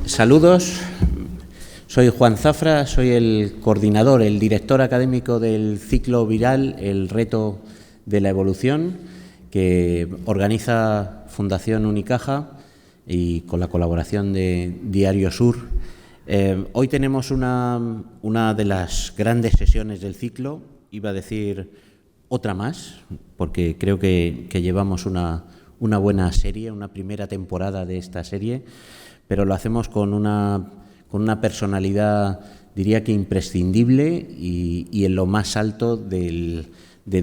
Saludos, soy Juan Zafra, soy el coordinador, el director académico del ciclo viral El reto de la evolución, que organiza Fundación Unicaja y con la colaboración de Diario Sur. Hoy tenemos una de las grandes sesiones del ciclo, iba a decir otra más, porque creo que llevamos una buena serie, una primera temporada de esta serie, pero lo hacemos con una personalidad, diría que imprescindible y en lo más alto de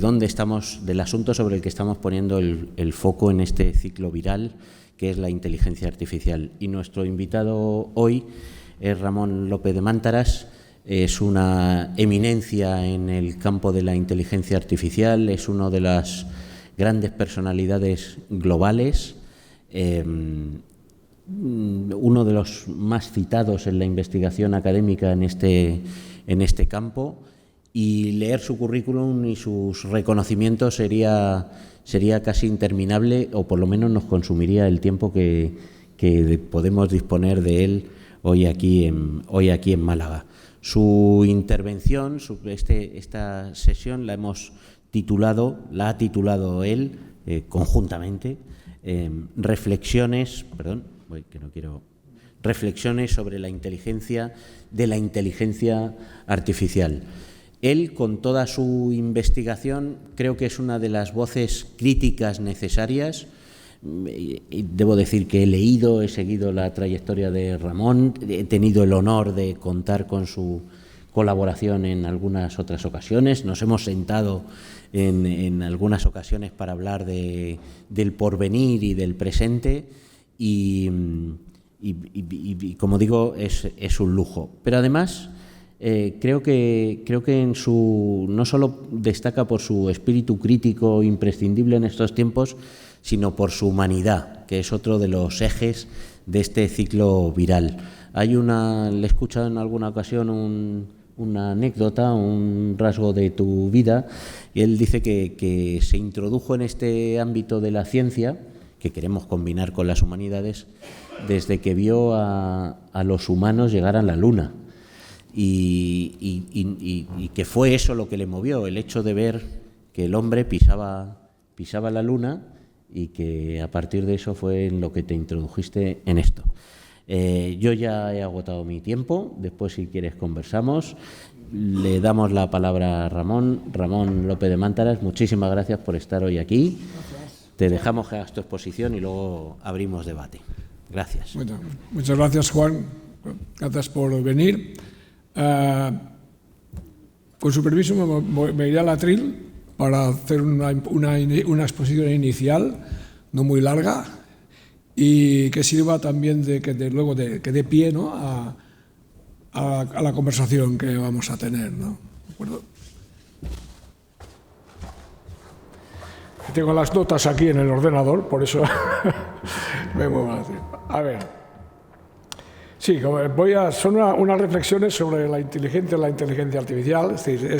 dónde estamos, del asunto sobre el que estamos poniendo el foco en este ciclo viral, que es la inteligencia artificial. Y nuestro invitado hoy es Ramón López de Mántaras. Es una eminencia en el campo de la inteligencia artificial, es una de las grandes personalidades globales, uno de los más citados en la investigación académica en este campo, y leer su currículum y sus reconocimientos sería casi interminable, o por lo menos nos consumiría el tiempo que podemos disponer de él hoy aquí en Málaga. Su intervención, esta sesión la ha titulado él conjuntamente, reflexiones sobre la inteligencia artificial. Él, con toda su investigación, creo que es una de las voces críticas necesarias. Debo decir que he seguido la trayectoria de Ramón, he tenido el honor de contar con su colaboración en algunas otras ocasiones. Nos hemos sentado en algunas ocasiones para hablar del porvenir y del presente y como digo, es un lujo. Pero además creo que no solo destaca por su espíritu crítico imprescindible en estos tiempos, sino por su humanidad, que es otro de los ejes de este ciclo viral. Le he escuchado en alguna ocasión una anécdota, un rasgo de tu vida, y él dice que se introdujo en este ámbito de la ciencia, que queremos combinar con las humanidades, desde que vio a los humanos llegar a la Luna. Y que fue eso lo que le movió, el hecho de ver que el hombre pisaba la Luna, y que a partir de eso fue en lo que te introdujiste en esto. Yo ya he agotado mi tiempo, después si quieres conversamos. Le damos la palabra a Ramón López de Mántaras. Muchísimas gracias por estar hoy aquí. Gracias. Te dejamos que hagas tu exposición y luego abrimos debate. Gracias. Bueno, muchas gracias, Juan. Gracias por venir. Con su permiso me iré al atril para hacer una exposición inicial, no muy larga, y que sirva también que dé pie, ¿no?, a la conversación que vamos a tener, ¿no? ¿De acuerdo? Tengo las notas aquí en el ordenador, por eso me muevo así. A ver. Sí, son unas reflexiones sobre la inteligencia artificial, es decir,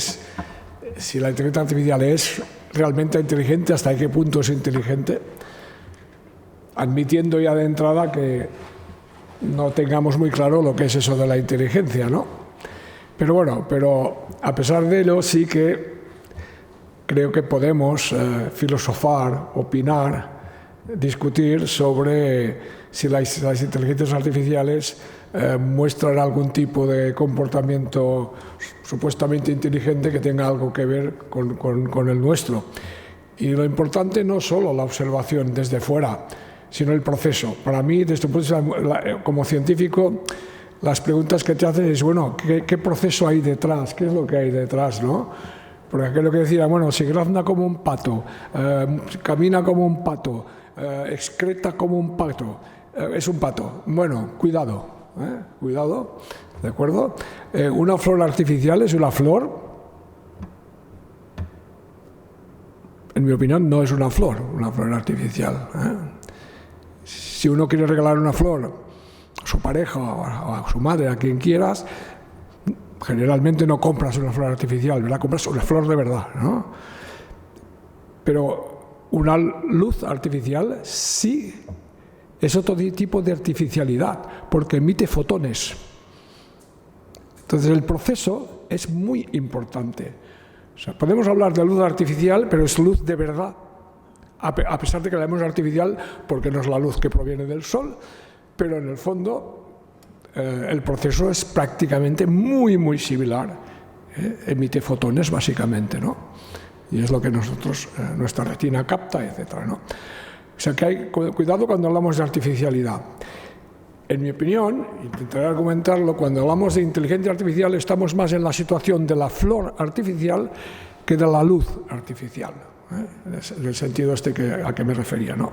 si la inteligencia artificial es realmente inteligente, hasta qué punto es inteligente, admitiendo ya de entrada que no tengamos muy claro lo que es eso de la inteligencia, ¿no? Pero a pesar de ello sí que creo que podemos filosofar, opinar, discutir sobre si las inteligencias artificiales muestran algún tipo de comportamiento supuestamente inteligente que tenga algo que ver con el nuestro. Y lo importante no solo la observación desde fuera, sino el proceso. Para mí, desde el punto de vista como científico, las preguntas que te haces es, bueno, ¿qué proceso hay detrás? ¿Qué es lo que hay detrás, no? Porque aquello que decía, bueno, si grazna como un pato, camina como un pato, excreta como un pato, es un pato. Bueno, cuidado, ¿de acuerdo? Una flor artificial es una flor. En mi opinión, no es una flor artificial. Si uno quiere regalar una flor a su pareja o a su madre, a quien quieras, generalmente no compras una flor artificial, ¿verdad? Compras una flor de verdad, ¿no? Pero una luz artificial sí es otro tipo de artificialidad, porque emite fotones. Entonces el proceso es muy importante. O sea, podemos hablar de luz artificial, pero es luz de verdad, a pesar de que la llamamos artificial porque no es la luz que proviene del sol, pero en el fondo el proceso es prácticamente muy similar. Emite fotones básicamente, ¿no? Y es lo que nuestra retina capta, etcétera, ¿no? O sea que hay cuidado cuando hablamos de artificialidad. En mi opinión, intentaré argumentarlo, cuando hablamos de inteligencia artificial estamos más en la situación de la flor artificial que de la luz artificial, en el sentido a que me refería, ¿no?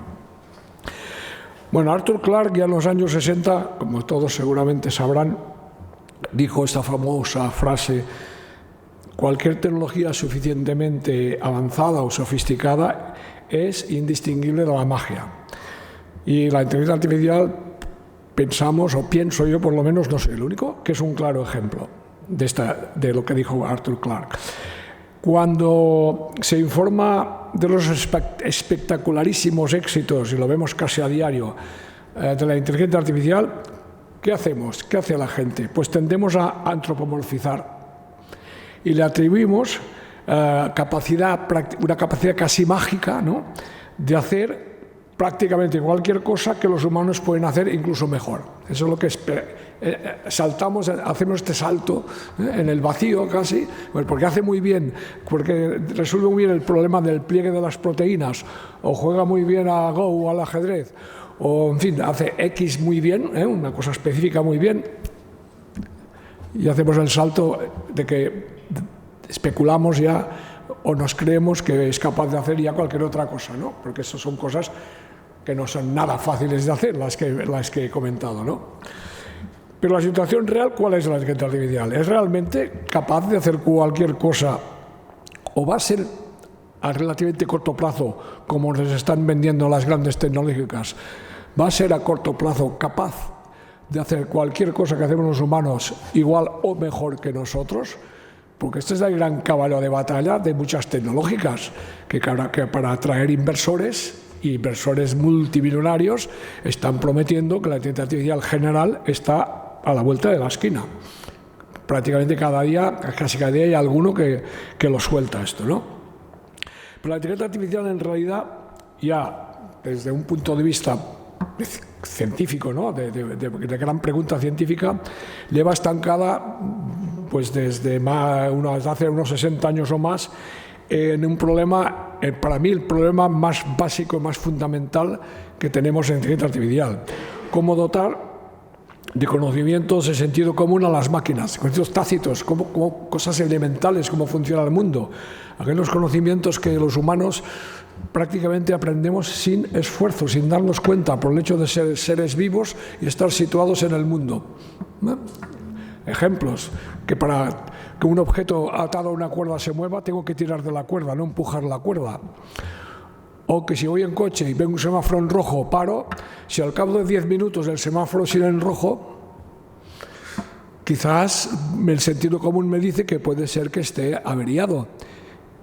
Bueno, Arthur Clarke ya en los años 60, como todos seguramente sabrán, dijo esta famosa frase: cualquier tecnología suficientemente avanzada o sofisticada es indistinguible de la magia. Y la inteligencia artificial, pensamos, o pienso yo por lo menos, no soy el único, que es un claro ejemplo de lo que dijo Arthur Clarke. Cuando se informa de los espectacularísimos éxitos, y lo vemos casi a diario, de la inteligencia artificial, ¿qué hacemos? ¿Qué hace la gente? Pues tendemos a antropomorfizar y le atribuimos una capacidad casi mágica, ¿no?, de hacer prácticamente cualquier cosa que los humanos pueden hacer incluso mejor. Eso es lo que hacemos este salto en el vacío casi, porque hace muy bien, porque resuelve muy bien el problema del pliegue de las proteínas, o juega muy bien a Go o al ajedrez, o en fin, hace X muy bien, una cosa específica muy bien, y hacemos el salto de que especulamos ya o nos creemos que es capaz de hacer ya cualquier otra cosa, ¿no? Porque eso son cosas que no son nada fáciles de hacer, las que he comentado, ¿no? Pero la situación real, ¿cuál es la inteligencia artificial? ¿Es realmente capaz de hacer cualquier cosa, o va a ser a relativamente corto plazo, como nos están vendiendo las grandes tecnológicas, va a ser a corto plazo capaz de hacer cualquier cosa que hacemos los humanos igual o mejor que nosotros? Porque este es el gran caballo de batalla de muchas tecnológicas, que para atraer inversores multimillonarios están prometiendo que la inteligencia artificial general está a la vuelta de la esquina. Prácticamente casi cada día hay alguno que lo suelta esto, ¿no? Pero la inteligencia artificial en realidad, ya desde un punto de vista científico, ¿no?, de gran pregunta científica, lleva estancada pues desde hace unos 60 años o más en un problema, para mí el problema más básico, más fundamental que tenemos en inteligencia artificial: cómo dotar de conocimientos de sentido común a las máquinas, conocimientos tácitos, como cosas elementales, cómo funciona el mundo, aquellos conocimientos que los humanos prácticamente aprendemos sin esfuerzo, sin darnos cuenta, por el hecho de ser seres vivos y estar situados en el mundo. Ejemplos: que para que un objeto atado a una cuerda se mueva, tengo que tirar de la cuerda, no empujar la cuerda. O que si voy en coche y veo un semáforo en rojo, paro. Si al cabo de 10 minutos el semáforo sigue en rojo, quizás el sentido común me dice que puede ser que esté averiado.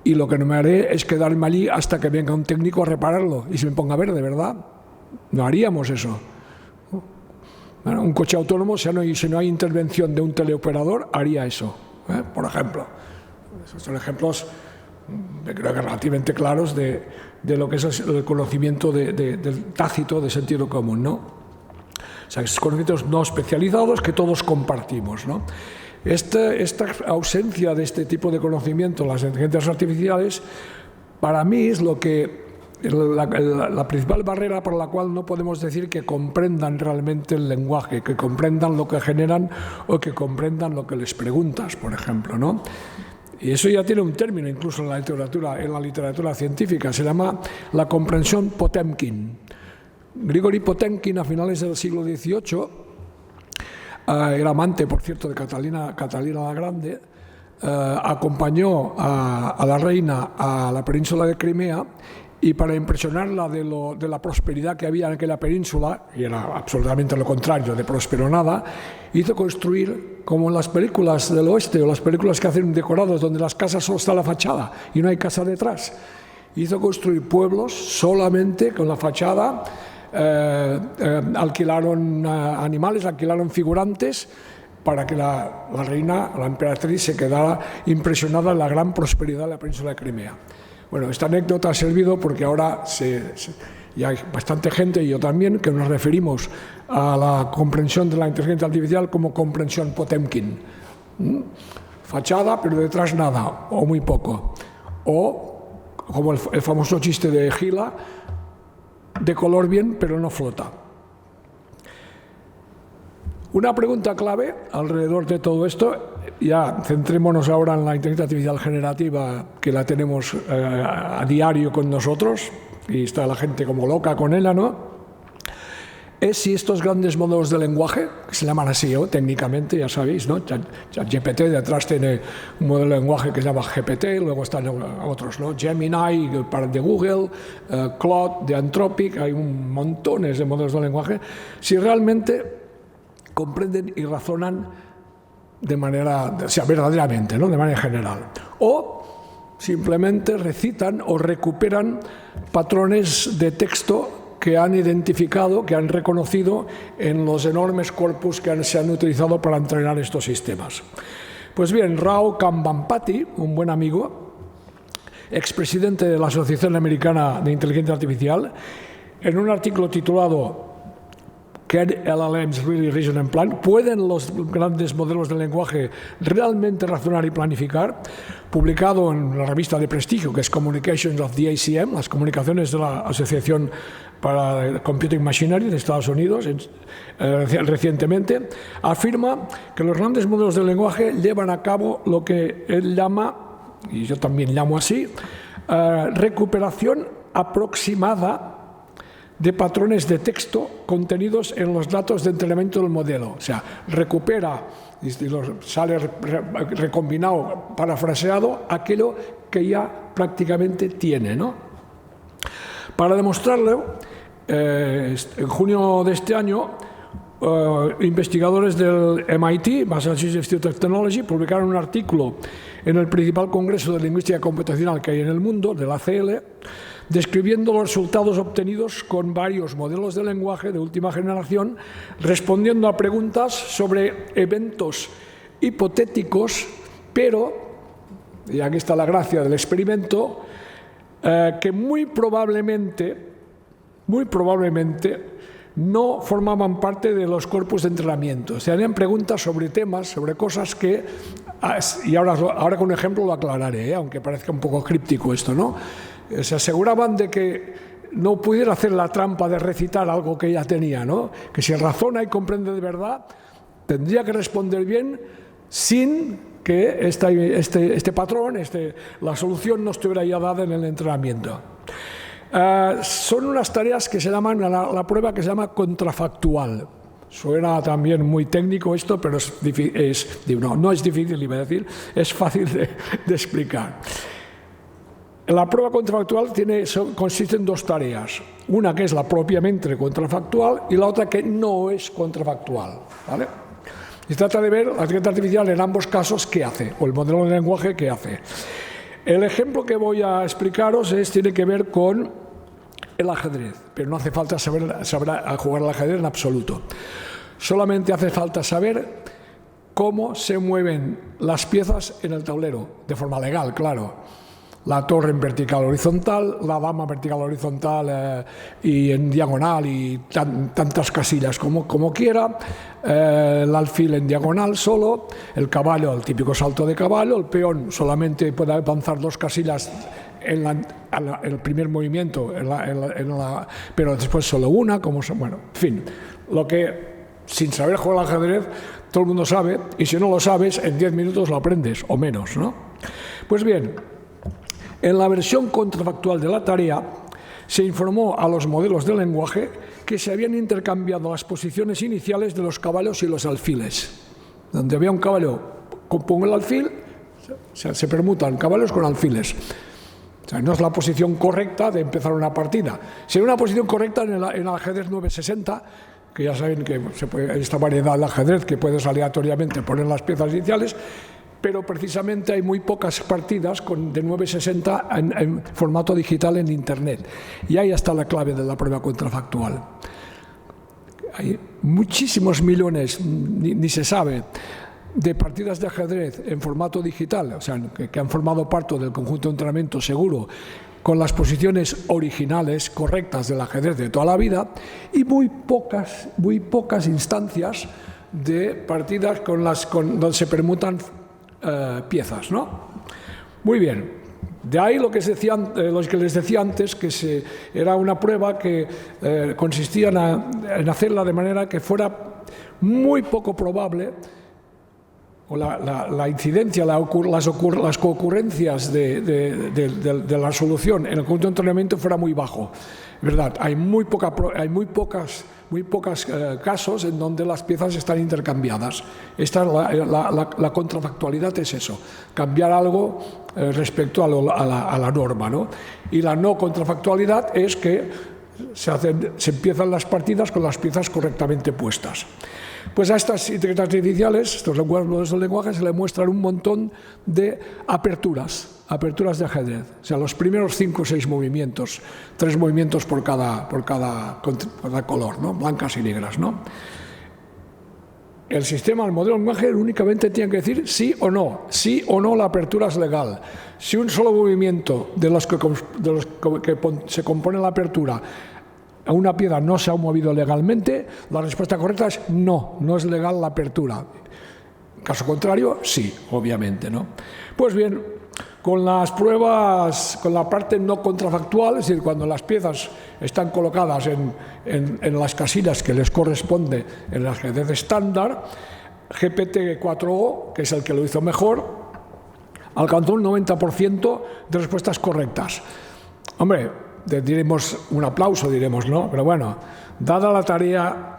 Y lo que no me haré es quedarme allí hasta que venga un técnico a repararlo y se me ponga verde, ¿verdad? No haríamos eso. Bueno, un coche autónomo, si no hay intervención de un teleoperador, haría eso, por ejemplo. Esos son ejemplos, creo que relativamente claros, de lo que es el conocimiento del tácito de sentido común, ¿no? O sea, esos conocimientos no especializados que todos compartimos, ¿no? Esta ausencia de este tipo de conocimiento en las inteligencias artificiales, para mí es la principal barrera por la cual no podemos decir que comprendan realmente el lenguaje, que comprendan lo que generan o que comprendan lo que les preguntas, por ejemplo, ¿no? Y eso ya tiene un término incluso en la literatura científica, se llama la comprensión Potemkin. Grigori Potemkin, a finales del siglo XVIII, era amante, por cierto, de Catalina la Grande, acompañó a la reina a la península de Crimea, y para impresionarla de la prosperidad que había en aquella península, y era absolutamente lo contrario, de próspero nada, hizo construir, como en las películas del oeste o las películas que hacen decorados donde las casas solo está la fachada y no hay casa detrás, hizo construir pueblos solamente con la fachada, alquilaron animales, alquilaron figurantes para que la reina, la emperatriz, se quedara impresionada de la gran prosperidad de la península de Crimea. Bueno, esta anécdota ha servido porque ahora y hay bastante gente, y yo también, que nos referimos a la comprensión de la inteligencia artificial como comprensión Potemkin. Fachada, pero detrás nada, o muy poco. O, como el famoso chiste de Gila, de color bien, pero no flota. Una pregunta clave alrededor de todo esto, ya centrémonos ahora en la inteligencia artificial generativa, que la tenemos a diario con nosotros, y está la gente como loca con ella, ¿no? Es si estos grandes modelos de lenguaje, que se llaman así técnicamente, ya sabéis, ¿no? ChatGPT detrás tiene un modelo de lenguaje que se llama GPT, luego están otros, ¿no? Gemini de Google, Claude de Anthropic, hay un montones de modelos de lenguaje. Si realmente comprenden y razonan de manera, o sea, verdaderamente, ¿no? De manera general. O simplemente recitan o recuperan patrones de texto que han identificado, que han reconocido en los enormes corpus que se han utilizado para entrenar estos sistemas. Pues bien, Rao Kambhampati, un buen amigo, expresidente de la Asociación Americana de Inteligencia Artificial, en un artículo titulado ¿Can LLMs really reason and plan? ¿Pueden los grandes modelos de lenguaje realmente razonar y planificar? Publicado en la revista de prestigio, que es Communications of the ACM, las comunicaciones de la Asociación para Computing Machinery de Estados Unidos, recientemente, afirma que los grandes modelos de lenguaje llevan a cabo lo que él llama, y yo también llamo así, recuperación aproximada de patrones de texto contenidos en los datos de entrenamiento del modelo. O sea, recupera, y sale recombinado, parafraseado, aquello que ya prácticamente tiene, ¿no? Para demostrarlo, en junio de este año, investigadores del MIT, Massachusetts Institute of Technology, publicaron un artículo en el principal congreso de lingüística computacional que hay en el mundo, del ACL, describiendo los resultados obtenidos con varios modelos de lenguaje de última generación, respondiendo a preguntas sobre eventos hipotéticos, pero, y aquí está la gracia del experimento, que muy probablemente no formaban parte de los corpus de entrenamiento. Se harían preguntas sobre temas, sobre cosas que, y ahora con un ejemplo lo aclararé, aunque parezca un poco críptico esto, ¿no? Se aseguraban de que no pudiera hacer la trampa de recitar algo que ya tenía, ¿no? Que si razona y comprende de verdad, tendría que responder bien sin que este patrón, la solución no estuviera ya dada en el entrenamiento. Son unas tareas que se llaman, la prueba que se llama contrafactual. Suena también muy técnico esto, pero no es difícil, iba a decir, es fácil de explicar. La prueba contrafactual consiste en dos tareas. Una que es la propiamente contrafactual y la otra que no es contrafactual, ¿vale? Se trata de ver la inteligencia artificial en ambos casos qué hace, o el modelo de lenguaje qué hace. El ejemplo que voy a explicaros tiene que ver con el ajedrez, pero no hace falta saber jugar al ajedrez en absoluto. Solamente hace falta saber cómo se mueven las piezas en el tablero, de forma legal, claro. La torre en vertical horizontal, la dama vertical horizontal y en diagonal y tantas casillas como quiera, el alfil en diagonal solo, el caballo, el típico salto de caballo, el peón solamente puede avanzar 2 casillas en el primer movimiento, pero después solo una, bueno, en fin, lo que sin saber jugar al ajedrez todo el mundo sabe, y si no lo sabes, en 10 minutos lo aprendes, o menos, ¿no? Pues bien, en la versión contrafactual de la tarea se informó a los modelos de lenguaje que se habían intercambiado las posiciones iniciales de los caballos y los alfiles. Donde había un caballo, pongo el alfil, se permutan caballos con alfiles. O sea, no es la posición correcta de empezar una partida. Sería una posición correcta en el ajedrez 960, que ya saben que hay esta variedad de ajedrez que puedes aleatoriamente poner las piezas iniciales, pero precisamente hay muy pocas partidas de 960 en formato digital en Internet. Y ahí está la clave de la prueba contrafactual. Hay muchísimos millones, ni se sabe, de partidas de ajedrez en formato digital, o sea, que han formado parte del conjunto de entrenamiento seguro, con las posiciones originales, correctas del ajedrez de toda la vida, y muy pocas instancias de partidas donde se permutan piezas, ¿no? Muy bien. De ahí lo que les decía antes, que era una prueba que consistía en hacerla de manera que fuera muy poco probable, o la incidencia, las concurrencias de la solución en el conjunto de entrenamiento fuera muy bajo. ¿Verdad? Hay muy pocos casos en donde las piezas están intercambiadas. La contrafactualidad es eso, cambiar algo respecto a la norma, ¿no? Y la no contrafactualidad es que se empiezan las partidas con las piezas correctamente puestas. Pues a estas inteligencias artificiales, estos modelos del lenguaje, se le muestran un montón de aperturas de ajedrez. O sea, los primeros 5 o 6 movimientos, 3 movimientos por cada color, ¿no? Blancas y negras, ¿no? El sistema, el modelo del lenguaje, únicamente tiene que decir sí o no la apertura es legal. Si un solo movimiento de los que se compone la apertura a una pieza no se ha movido legalmente, la respuesta correcta es no es legal la apertura. Caso contrario, sí, obviamente, ¿no? Pues bien, con las pruebas, con la parte no contrafactual, es decir, cuando las piezas están colocadas en las casillas que les corresponde en el ajedrez estándar, GPT-4o, que es el que lo hizo mejor, alcanzó un 90% de respuestas correctas. Hombre, diremos un aplauso, ¿no? Pero bueno, dada la tarea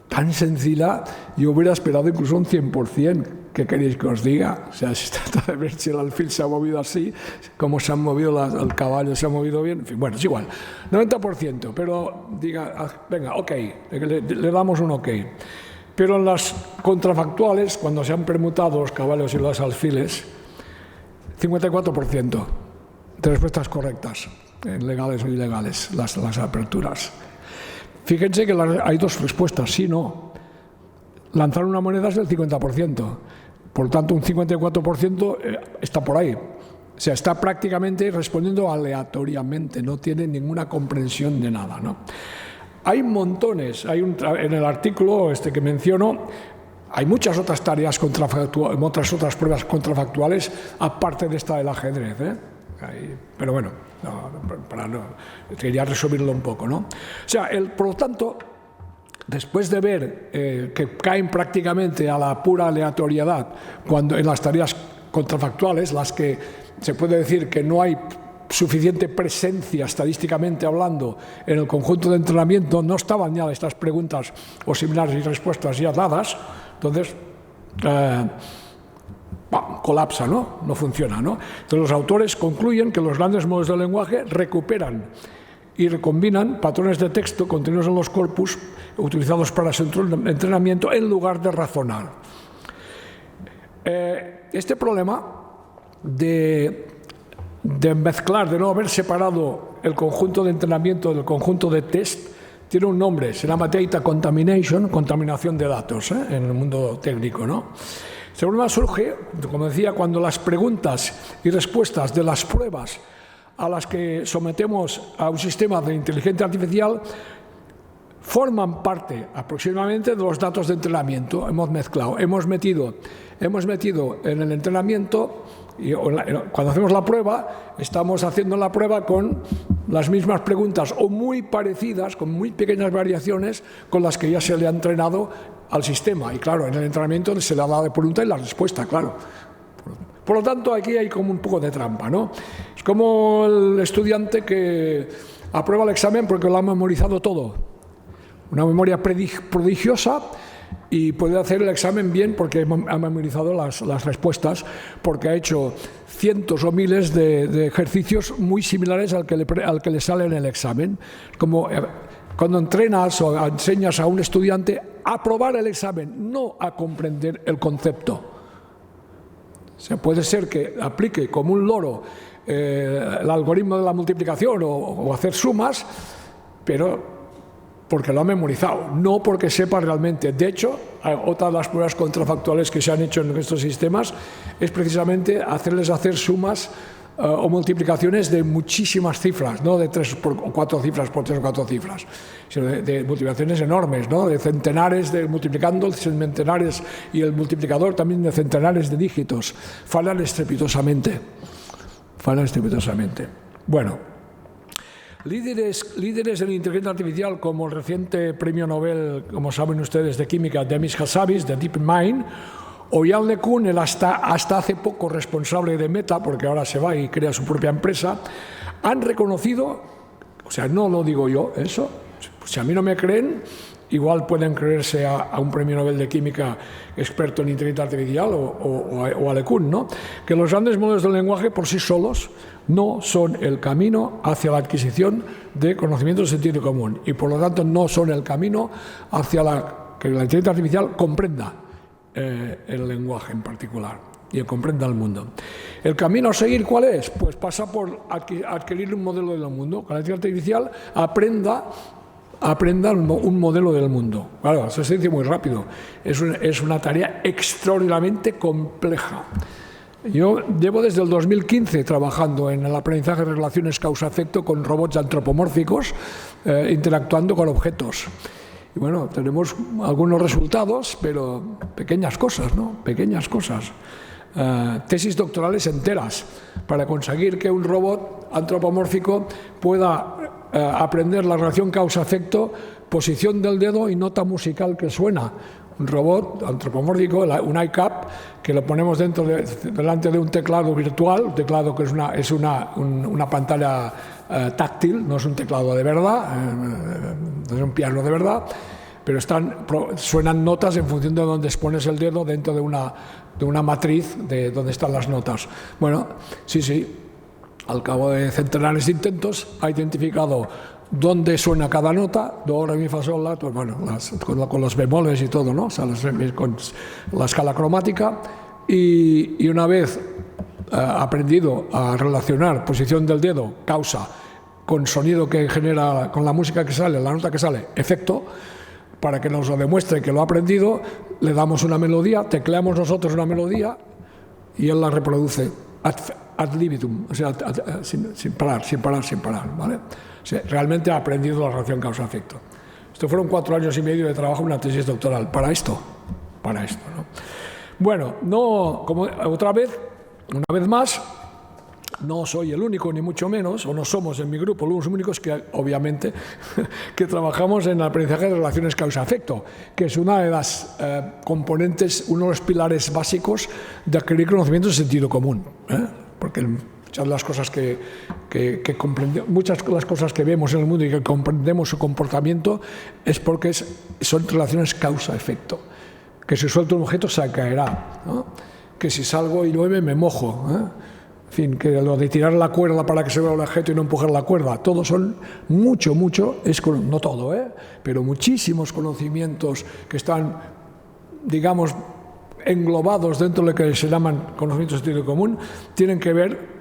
tan sencilla, yo hubiera esperado incluso un 100%. ¿Qué queréis que os diga? O sea, se trata de ver si el alfil se ha movido así, cómo se han movido el caballo, se ha movido bien, en fin, bueno, es igual. 90%, pero diga, venga, ok, le damos un ok. Pero en las contrafactuales, cuando se han permutado los caballos y los alfiles, 54% de respuestas correctas, legales o ilegales, las aperturas. Fíjense que hay 2 respuestas, sí, no. Lanzar una moneda es del 50%, por tanto un 54% está por ahí. O sea, está prácticamente respondiendo aleatoriamente, no tiene ninguna comprensión de nada, ¿no? Hay montones, en el artículo que menciono, hay muchas otras tareas otras pruebas contrafactuales, aparte de esta del ajedrez, ¿eh? Pero bueno, quería resumirlo un poco, ¿no? O sea, por lo tanto, después de ver que caen prácticamente a la pura aleatoriedad cuando en las tareas contrafactuales, las que se puede decir que no hay suficiente presencia estadísticamente hablando en el conjunto de entrenamiento, no estaban ya estas preguntas o similares y respuestas ya dadas, entonces colapsa, ¿no? No funciona, ¿no? Entonces los autores concluyen que los grandes modelos de lenguaje recuperan y recombinan patrones de texto contenidos en los corpus utilizados para su entrenamiento en lugar de razonar. Este problema de mezclar, de no haber separado el conjunto de entrenamiento del conjunto de test, tiene un nombre, se llama data contamination, contaminación de datos, en el mundo técnico, ¿no? Este problema surge, como decía, cuando las preguntas y respuestas de las pruebas a las que sometemos a un sistema de inteligencia artificial forman parte aproximadamente de los datos de entrenamiento. Hemos mezclado, hemos metido en el entrenamiento, y cuando hacemos la prueba, estamos haciendo la prueba con las mismas preguntas o muy parecidas, con muy pequeñas variaciones con las que ya se le ha entrenado al sistema. Y claro, en el entrenamiento se le ha dado la pregunta y la respuesta, claro. Por lo tanto, aquí hay como un poco de trampa, ¿no? Es como el estudiante que aprueba el examen porque lo ha memorizado todo. Una memoria prodigiosa, y puede hacer el examen bien porque ha memorizado las respuestas, porque ha hecho cientos o miles de ejercicios muy similares al que le sale en el examen. Como cuando entrenas o enseñas a un estudiante a aprobar el examen, no a comprender el concepto. O sea, puede ser que aplique como un loro el algoritmo de la multiplicación o hacer sumas, pero porque lo ha memorizado, no porque sepa realmente. De hecho, otra de las pruebas contrafactuales que se han hecho en estos sistemas es precisamente hacerles hacer sumas o multiplicaciones de muchísimas cifras, no de 3 o 4 cifras por 3 o 4 cifras, sino de multiplicaciones enormes, ¿no? De centenares, multiplicando centenares, y el multiplicador también de centenares de dígitos. Fallan estrepitosamente. Bueno. Líderes en inteligencia artificial, como el reciente premio Nobel, como saben ustedes, de química, Demis Hassabis, de DeepMind, o Yann LeCun, el hasta hace poco responsable de Meta, porque ahora se va y crea su propia empresa, han reconocido, o sea, no lo digo yo, eso, si a mí no me creen, igual pueden creerse a un premio Nobel de química experto en inteligencia artificial o a LeCun, ¿no? Que los grandes modelos del lenguaje por sí solos no son el camino hacia la adquisición de conocimientos de sentido común, y por lo tanto no son el camino hacia que la inteligencia artificial comprenda el lenguaje en particular y comprenda el mundo. ¿El camino a seguir cuál es? Pues pasa por adquirir un modelo del mundo. Que la inteligencia artificial aprenda un modelo del mundo. Claro, eso se dice muy rápido. Es una tarea extraordinariamente compleja. Yo llevo desde el 2015 trabajando en el aprendizaje de relaciones causa-efecto con robots antropomórficos, interactuando con objetos. Y bueno, tenemos algunos resultados, pero pequeñas cosas, ¿no? Pequeñas cosas. Tesis doctorales enteras para conseguir que un robot antropomórfico pueda aprender la relación causa-efecto, posición del dedo y nota musical que suena. Un robot antropomórfico, un iCap, que lo ponemos delante de un teclado virtual, un teclado que es una pantalla táctil, no es un teclado de verdad, no es un piano de verdad, pero suenan notas en función de dónde pones el dedo dentro de una matriz de donde están las notas. Bueno, sí, al cabo de centenares de intentos ha identificado dónde suena cada nota, do, re, mi, fa, sol, la, pues bueno, con los bemoles y todo, ¿no? O sea, con la escala cromática, y una vez aprendido a relacionar posición del dedo, causa, con sonido que genera, con la música que sale, la nota que sale, efecto, para que nos lo demuestre que lo ha aprendido, le damos una melodía, tecleamos nosotros una melodía y él la reproduce ad libitum, o sea, sin parar, ¿vale? O sea, realmente ha aprendido la relación causa-efecto. Esto fueron 4 años y medio de trabajo en una tesis doctoral para esto, ¿no? Bueno, como una vez más, no soy el único, ni mucho menos, o no somos en mi grupo los únicos que, obviamente, que trabajamos en el aprendizaje de relaciones causa-efecto, que es una de las componentes, uno de los pilares básicos de adquirir conocimientos de sentido común, porque muchas de las cosas muchas de las cosas que vemos en el mundo y que comprendemos su comportamiento es porque son relaciones causa-efecto. Que si suelto un objeto se caerá, ¿no? Que si salgo y llueve me mojo, En fin, que lo de tirar la cuerda para que se vea el objeto y no empujar la cuerda, todo son mucho, no todo, pero muchísimos conocimientos que están, digamos, englobados dentro de lo que se llaman conocimientos de sentido común, tienen que ver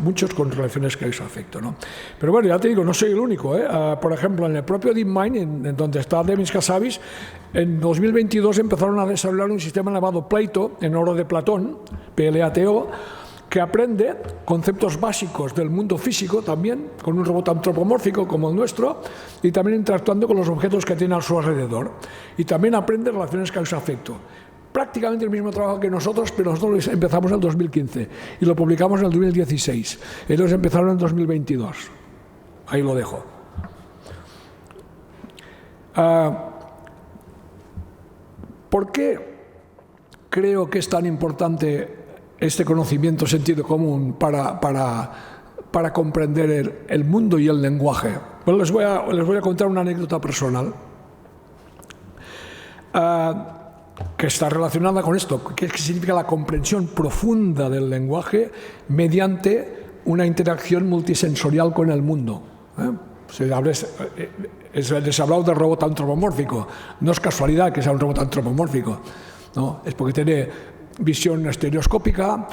muchos con relaciones causa-efecto, ¿no? Pero bueno, ya te digo, no soy el único, Por ejemplo, en el propio DeepMind, en donde está Demis Hassabis, en 2022 empezaron a desarrollar un sistema llamado Plato, en oro de Platón, PLATO, que aprende conceptos básicos del mundo físico también, con un robot antropomórfico como el nuestro, y también interactuando con los objetos que tiene a su alrededor. Y también aprende relaciones causa-efecto. Prácticamente el mismo trabajo que nosotros, pero nosotros empezamos en el 2015 y lo publicamos en el 2016. Ellos empezaron en el 2022. Ahí lo dejo. ¿Por qué creo que es tan importante este conocimiento, sentido común, para comprender el mundo y el lenguaje? Pues les voy a contar una anécdota personal. Que está relacionada con esto, que significa la comprensión profunda del lenguaje mediante una interacción multisensorial con el mundo. Les he hablado del robot antropomórfico. No es casualidad que sea un robot antropomórfico, ¿no? Es porque tiene visión estereoscópica,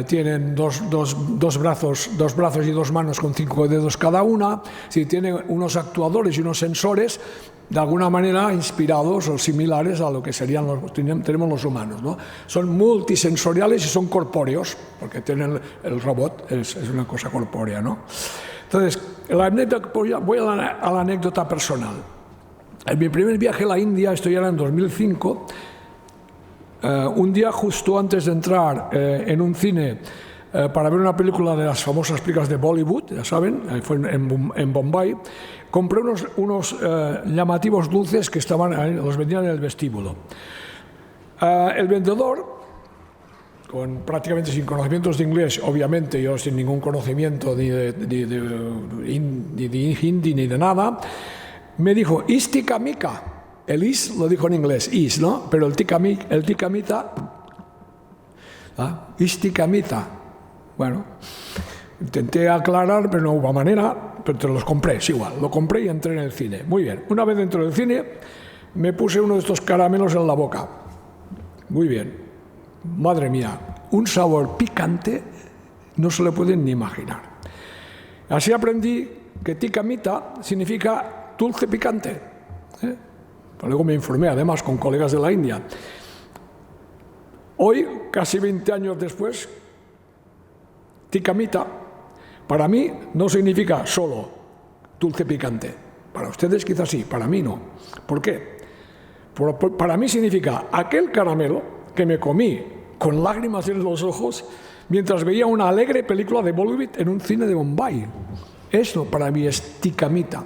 tienen dos brazos y 2 manos con 5 dedos cada una, sí, tienen unos actuadores y unos sensores de alguna manera inspirados o similares a lo que tenemos los humanos, ¿no? Son multisensoriales y son corpóreos, porque tienen el robot, es una cosa corpórea, ¿no? Entonces, voy a la anécdota personal. En mi primer viaje a la India, esto ya era en 2005, un día justo antes de entrar en un cine para ver una película de las famosas películas de Bollywood, ya saben, fue en Bombay, compré unos llamativos dulces que estaban ahí, los vendían en el vestíbulo. El vendedor, prácticamente sin conocimientos de inglés, obviamente yo sin ningún conocimiento ni de hindi ni de nada, me dijo, "Isti kamika". El is lo dijo en inglés, is, ¿no? Pero el tikamita, isti kamita. Bueno, intenté aclarar, pero no hubo manera, pero te los compré, es igual, lo compré y entré en el cine. Muy bien, una vez dentro del cine, me puse uno de estos caramelos en la boca. Muy bien, madre mía, un sabor picante no se lo pueden ni imaginar. Así aprendí que tikamita significa dulce picante. Luego me informé, además, con colegas de la India. Hoy, casi 20 años después, tikamita, para mí no significa solo dulce picante. Para ustedes quizás sí, para mí no. ¿Por qué? Para mí significa aquel caramelo que me comí con lágrimas en los ojos mientras veía una alegre película de Bollywood en un cine de Bombay. Eso para mí es tikamita.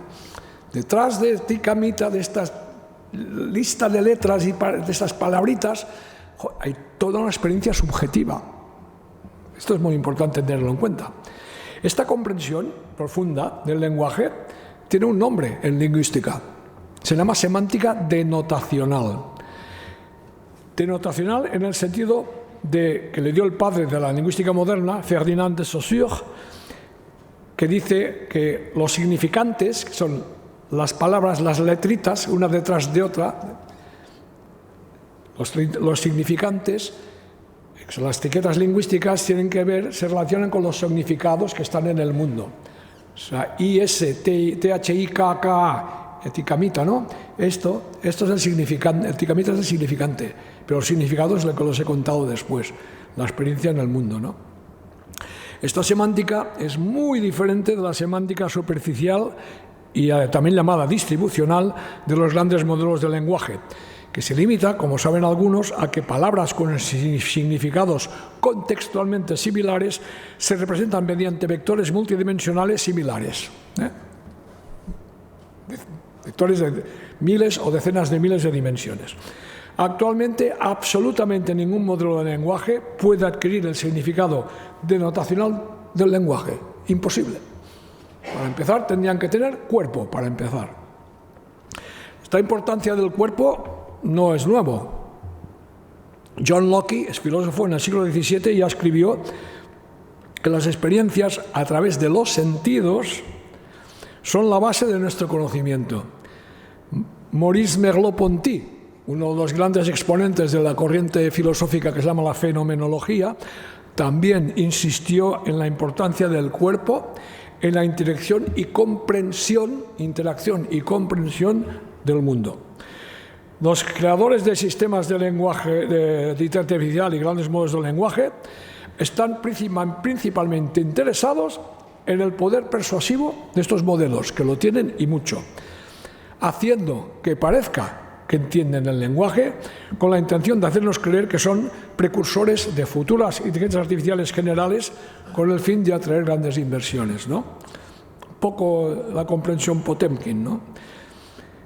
Detrás de tikamita, de estas listas de letras y de estas palabritas, hay toda una experiencia subjetiva. Esto es muy importante tenerlo en cuenta. Esta comprensión profunda del lenguaje tiene un nombre en lingüística. Se llama semántica denotacional. Denotacional en el sentido que le dio el padre de la lingüística moderna, Ferdinand de Saussure, que dice que los significantes, que son las palabras, las letritas, una detrás de otra, los significantes, las etiquetas lingüísticas tienen que ver, se relacionan con los significados que están en el mundo. O sea, I-S-T-H-I-K-K-A, tikamita, ¿no? Esto es el significante, el tikamita es el significante, pero el significado es lo que los he contado después, la experiencia en el mundo, ¿no? Esta semántica es muy diferente de la semántica superficial y también llamada distribucional de los grandes modelos de lenguaje, que se limita, como saben algunos, a que palabras con significados contextualmente similares se representan mediante vectores multidimensionales similares. Vectores de miles o decenas de miles de dimensiones. Actualmente, absolutamente ningún modelo de lenguaje puede adquirir el significado denotacional del lenguaje. Imposible. Para empezar, tendrían que tener cuerpo, para empezar. Esta importancia del cuerpo no es nuevo. John Locke, es filósofo en el siglo XVII, ya escribió que las experiencias a través de los sentidos son la base de nuestro conocimiento. Maurice Merleau-Ponty, uno de los grandes exponentes de la corriente filosófica que se llama la fenomenología, también insistió en la importancia del cuerpo en la interacción y comprensión del mundo. Los creadores de sistemas de lenguaje, de inteligencia artificial y grandes modelos de lenguaje están principalmente interesados en el poder persuasivo de estos modelos, que lo tienen y mucho, haciendo que parezca que entienden el lenguaje con la intención de hacernos creer que son precursores de futuras inteligencias artificiales generales con el fin de atraer grandes inversiones, ¿no? Un poco la comprensión Potemkin, ¿no?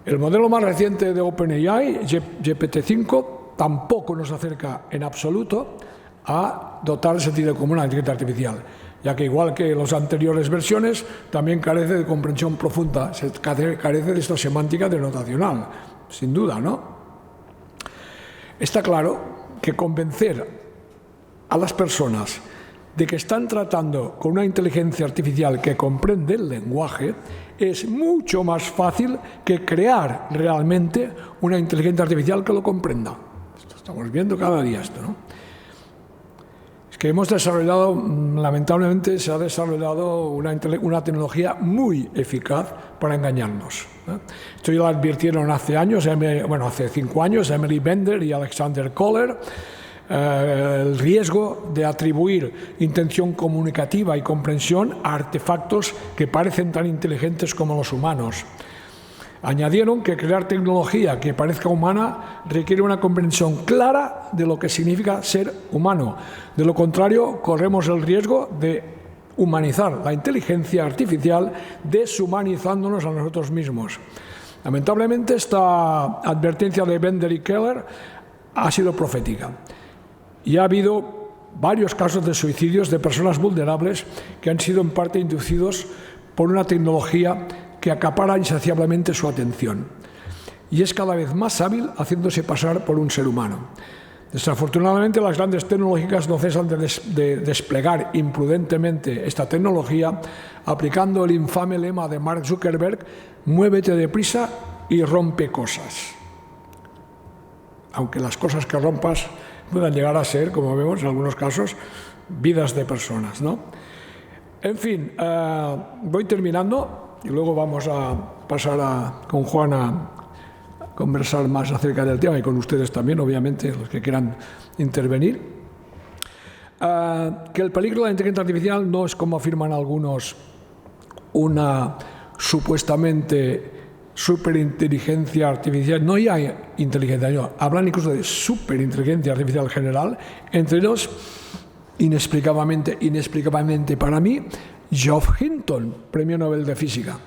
El modelo más reciente de OpenAI, GPT-5, tampoco nos acerca en absoluto a dotar el sentido común a la inteligencia artificial, ya que igual que las anteriores versiones, también carece de comprensión profunda, carece de esta semántica denotacional, sin duda, ¿no? Está claro que convencer a las personas de que están tratando con una inteligencia artificial que comprende el lenguaje es mucho más fácil que crear realmente una inteligencia artificial que lo comprenda. Esto estamos viendo cada día esto, ¿no? que hemos desarrollado, lamentablemente, se ha desarrollado una tecnología muy eficaz para engañarnos. Esto ya lo advirtieron hace años, hace 5 años, Emily Bender y Alexander Kohler, el riesgo de atribuir intención comunicativa y comprensión a artefactos que parecen tan inteligentes como los humanos. Añadieron que crear tecnología que parezca humana requiere una comprensión clara de lo que significa ser humano. De lo contrario, corremos el riesgo de humanizar la inteligencia artificial, deshumanizándonos a nosotros mismos. Lamentablemente, esta advertencia de Bender y Keller ha sido profética. Y ha habido varios casos de suicidios de personas vulnerables que han sido en parte inducidos por una tecnología que acapara insaciablemente su atención y es cada vez más hábil haciéndose pasar por un ser humano. Desafortunadamente, las grandes tecnológicas no cesan de desplegar imprudentemente esta tecnología, aplicando el infame lema de Mark Zuckerberg: muévete deprisa y rompe cosas. Aunque las cosas que rompas puedan llegar a ser, como vemos en algunos casos, vidas de personas, ¿no? En fin, voy terminando. Y luego vamos a pasar con Juan a conversar más acerca del tema y con ustedes también, obviamente, los que quieran intervenir. Que el peligro de la inteligencia artificial no es, como afirman algunos, una supuestamente superinteligencia artificial. No hay inteligencia, no. Hablan incluso de superinteligencia artificial general. Entre ellos, inexplicablemente para mí, Geoff Hinton, Premio Nobel de Física,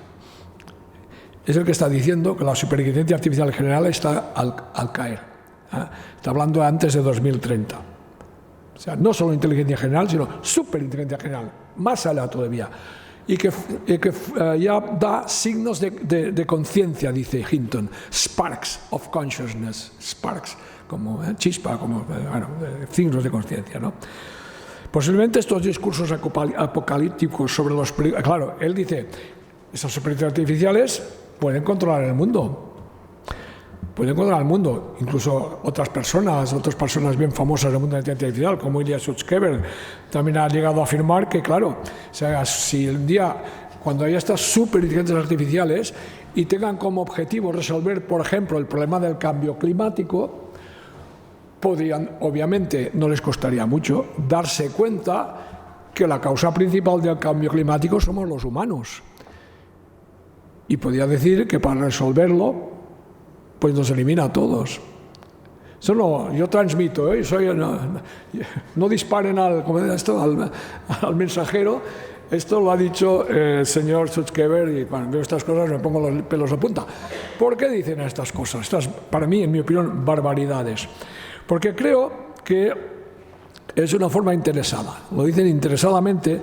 es el que está diciendo que la superinteligencia artificial general está al caer. Está hablando antes de 2030. O sea, no solo inteligencia general, sino superinteligencia general, más allá todavía. Y que ya da signos de conciencia, dice Hinton, sparks of consciousness, sparks, como chispa, como signos de conciencia, ¿no? Posiblemente estos discursos apocalípticos sobre los peligros... Claro, él dice, esas superinteligencias artificiales pueden controlar el mundo. Pueden controlar el mundo. Incluso otras personas bien famosas del mundo de la inteligencia artificial, como Ilya Sutskever, también ha llegado a afirmar que, claro, o sea, si el día, cuando haya estas superinteligencias artificiales y tengan como objetivo resolver, por ejemplo, el problema del cambio climático, podrían, obviamente, no les costaría mucho darse cuenta que la causa principal del cambio climático somos los humanos. Y podría decir que para resolverlo, pues nos elimina a todos. Eso no, yo transmito, no disparen al mensajero. Esto lo ha dicho el señor Sutskever y cuando veo estas cosas me pongo los pelos de punta. ¿Por qué dicen estas cosas? Estas, para mí, en mi opinión, barbaridades. Porque creo que es una forma interesada. Lo dicen interesadamente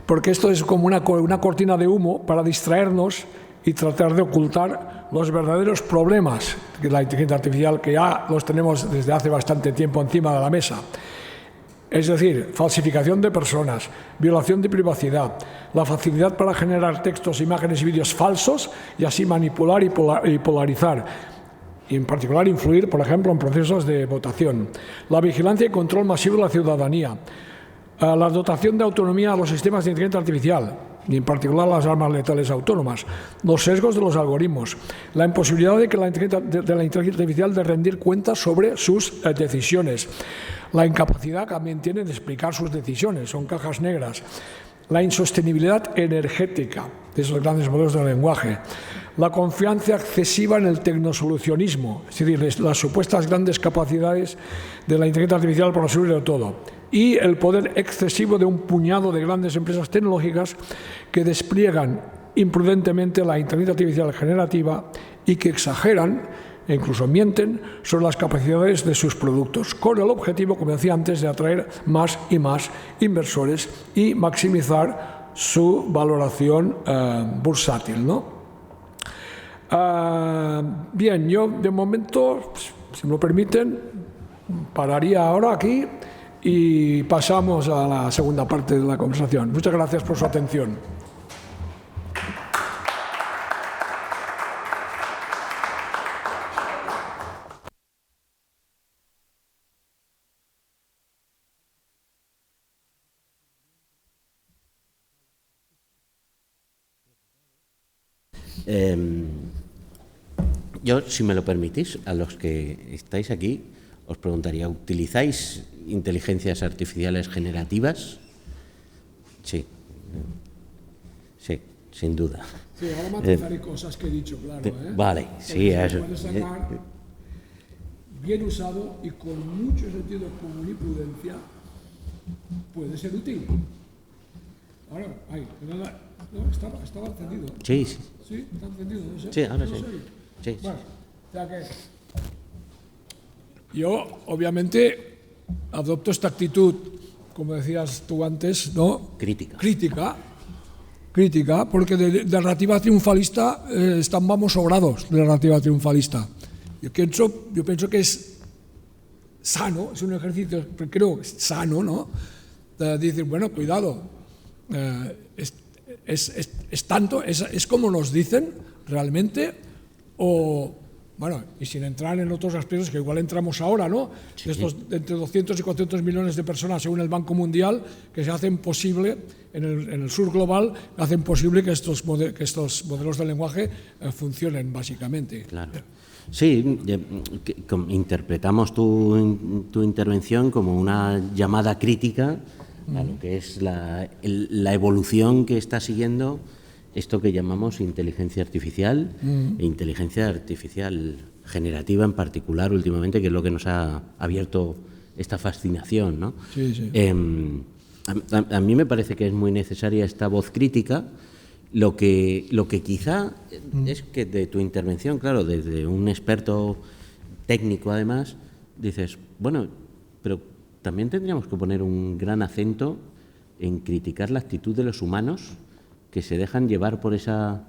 porque esto es como una cortina de humo para distraernos y tratar de ocultar los verdaderos problemas de la inteligencia artificial, que ya los tenemos desde hace bastante tiempo encima de la mesa. Es decir, falsificación de personas, violación de privacidad, la facilidad para generar textos, imágenes y vídeos falsos y así manipular y polarizar. Y en particular influir, por ejemplo, en procesos de votación. La vigilancia y control masivo de la ciudadanía. La dotación de autonomía a los sistemas de inteligencia artificial, y en particular las armas letales autónomas. Los sesgos de los algoritmos. La imposibilidad de la inteligencia artificial de rendir cuentas sobre sus decisiones. La incapacidad que también tiene de explicar sus decisiones. Son cajas negras. La insostenibilidad energética de esos grandes modelos de lenguaje. La confianza excesiva en el tecnosolucionismo, es decir, las supuestas grandes capacidades de la inteligencia artificial para resolverlo todo. Y el poder excesivo de un puñado de grandes empresas tecnológicas que despliegan imprudentemente la inteligencia artificial generativa y que exageran e incluso mienten sobre las capacidades de sus productos, con el objetivo, como decía antes, de atraer más y más inversores y maximizar su valoración bursátil, ¿no? Bien, yo de momento, si me lo permiten, pararía ahora aquí y pasamos a la segunda parte de la conversación. Muchas gracias por su atención. Yo, si me lo permitís, a los que estáis aquí, os preguntaría, ¿utilizáis inteligencias artificiales generativas? Sí. Sí, sin duda. Sí, ahora matizaré cosas que he dicho, claro. Vale, sí, eso. Puede sacar, bien usado y con mucho sentido común y prudencia, puede ser útil. Ahora, no, estaba encendido. Sí, sí. Sí, está encendido, no sé. Sí, ahora no sí. sé. Sí. Bueno, o sea que yo, obviamente, adopto esta actitud, como decías tú antes, ¿no? Crítica. Crítica, porque de narrativa triunfalista vamos sobrados de narrativa triunfalista. Yo pienso que es sano, es un ejercicio, creo, sano, ¿no? De decir, bueno, cuidado, es tanto, es como nos dicen realmente, o, bueno, y sin entrar en otros aspectos que igual entramos ahora, ¿no? Sí. Entre 200 y 400 millones de personas, según el Banco Mundial, que se hacen posible, en el sur global, hacen posible que estos modelos de lenguaje funcionen, básicamente. Claro. Sí, interpretamos tu intervención como una llamada crítica a lo que es la evolución que está siguiendo esto que llamamos inteligencia artificial e inteligencia artificial generativa en particular últimamente, que es lo que nos ha abierto esta fascinación, ¿no? Sí, sí. A mí me parece que es muy necesaria esta voz crítica. Lo que quizá es que de tu intervención, claro, desde un experto técnico además, dices, bueno, pero también tendríamos que poner un gran acento en criticar la actitud de los humanos que se dejan llevar por esa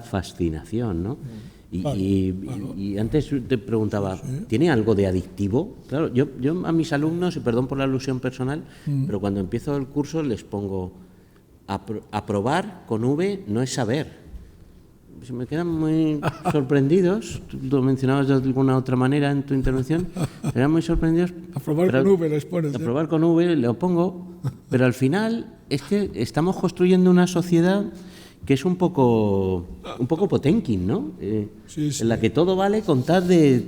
fascinación, ¿no? Y antes te preguntaba, ¿tiene algo de adictivo? Claro, yo a mis alumnos, y perdón por la alusión personal, pero cuando empiezo el curso les pongo, aprobar con V no es saber. Se me quedan muy sorprendidos, tú lo mencionabas de alguna otra manera en tu intervención, me quedan muy sorprendidos. Aprobar con V les pones. Aprobar con V lo pongo, pero al final es que estamos construyendo una sociedad que es un poco Potemkin, ¿no? Sí. En la que todo vale con tal de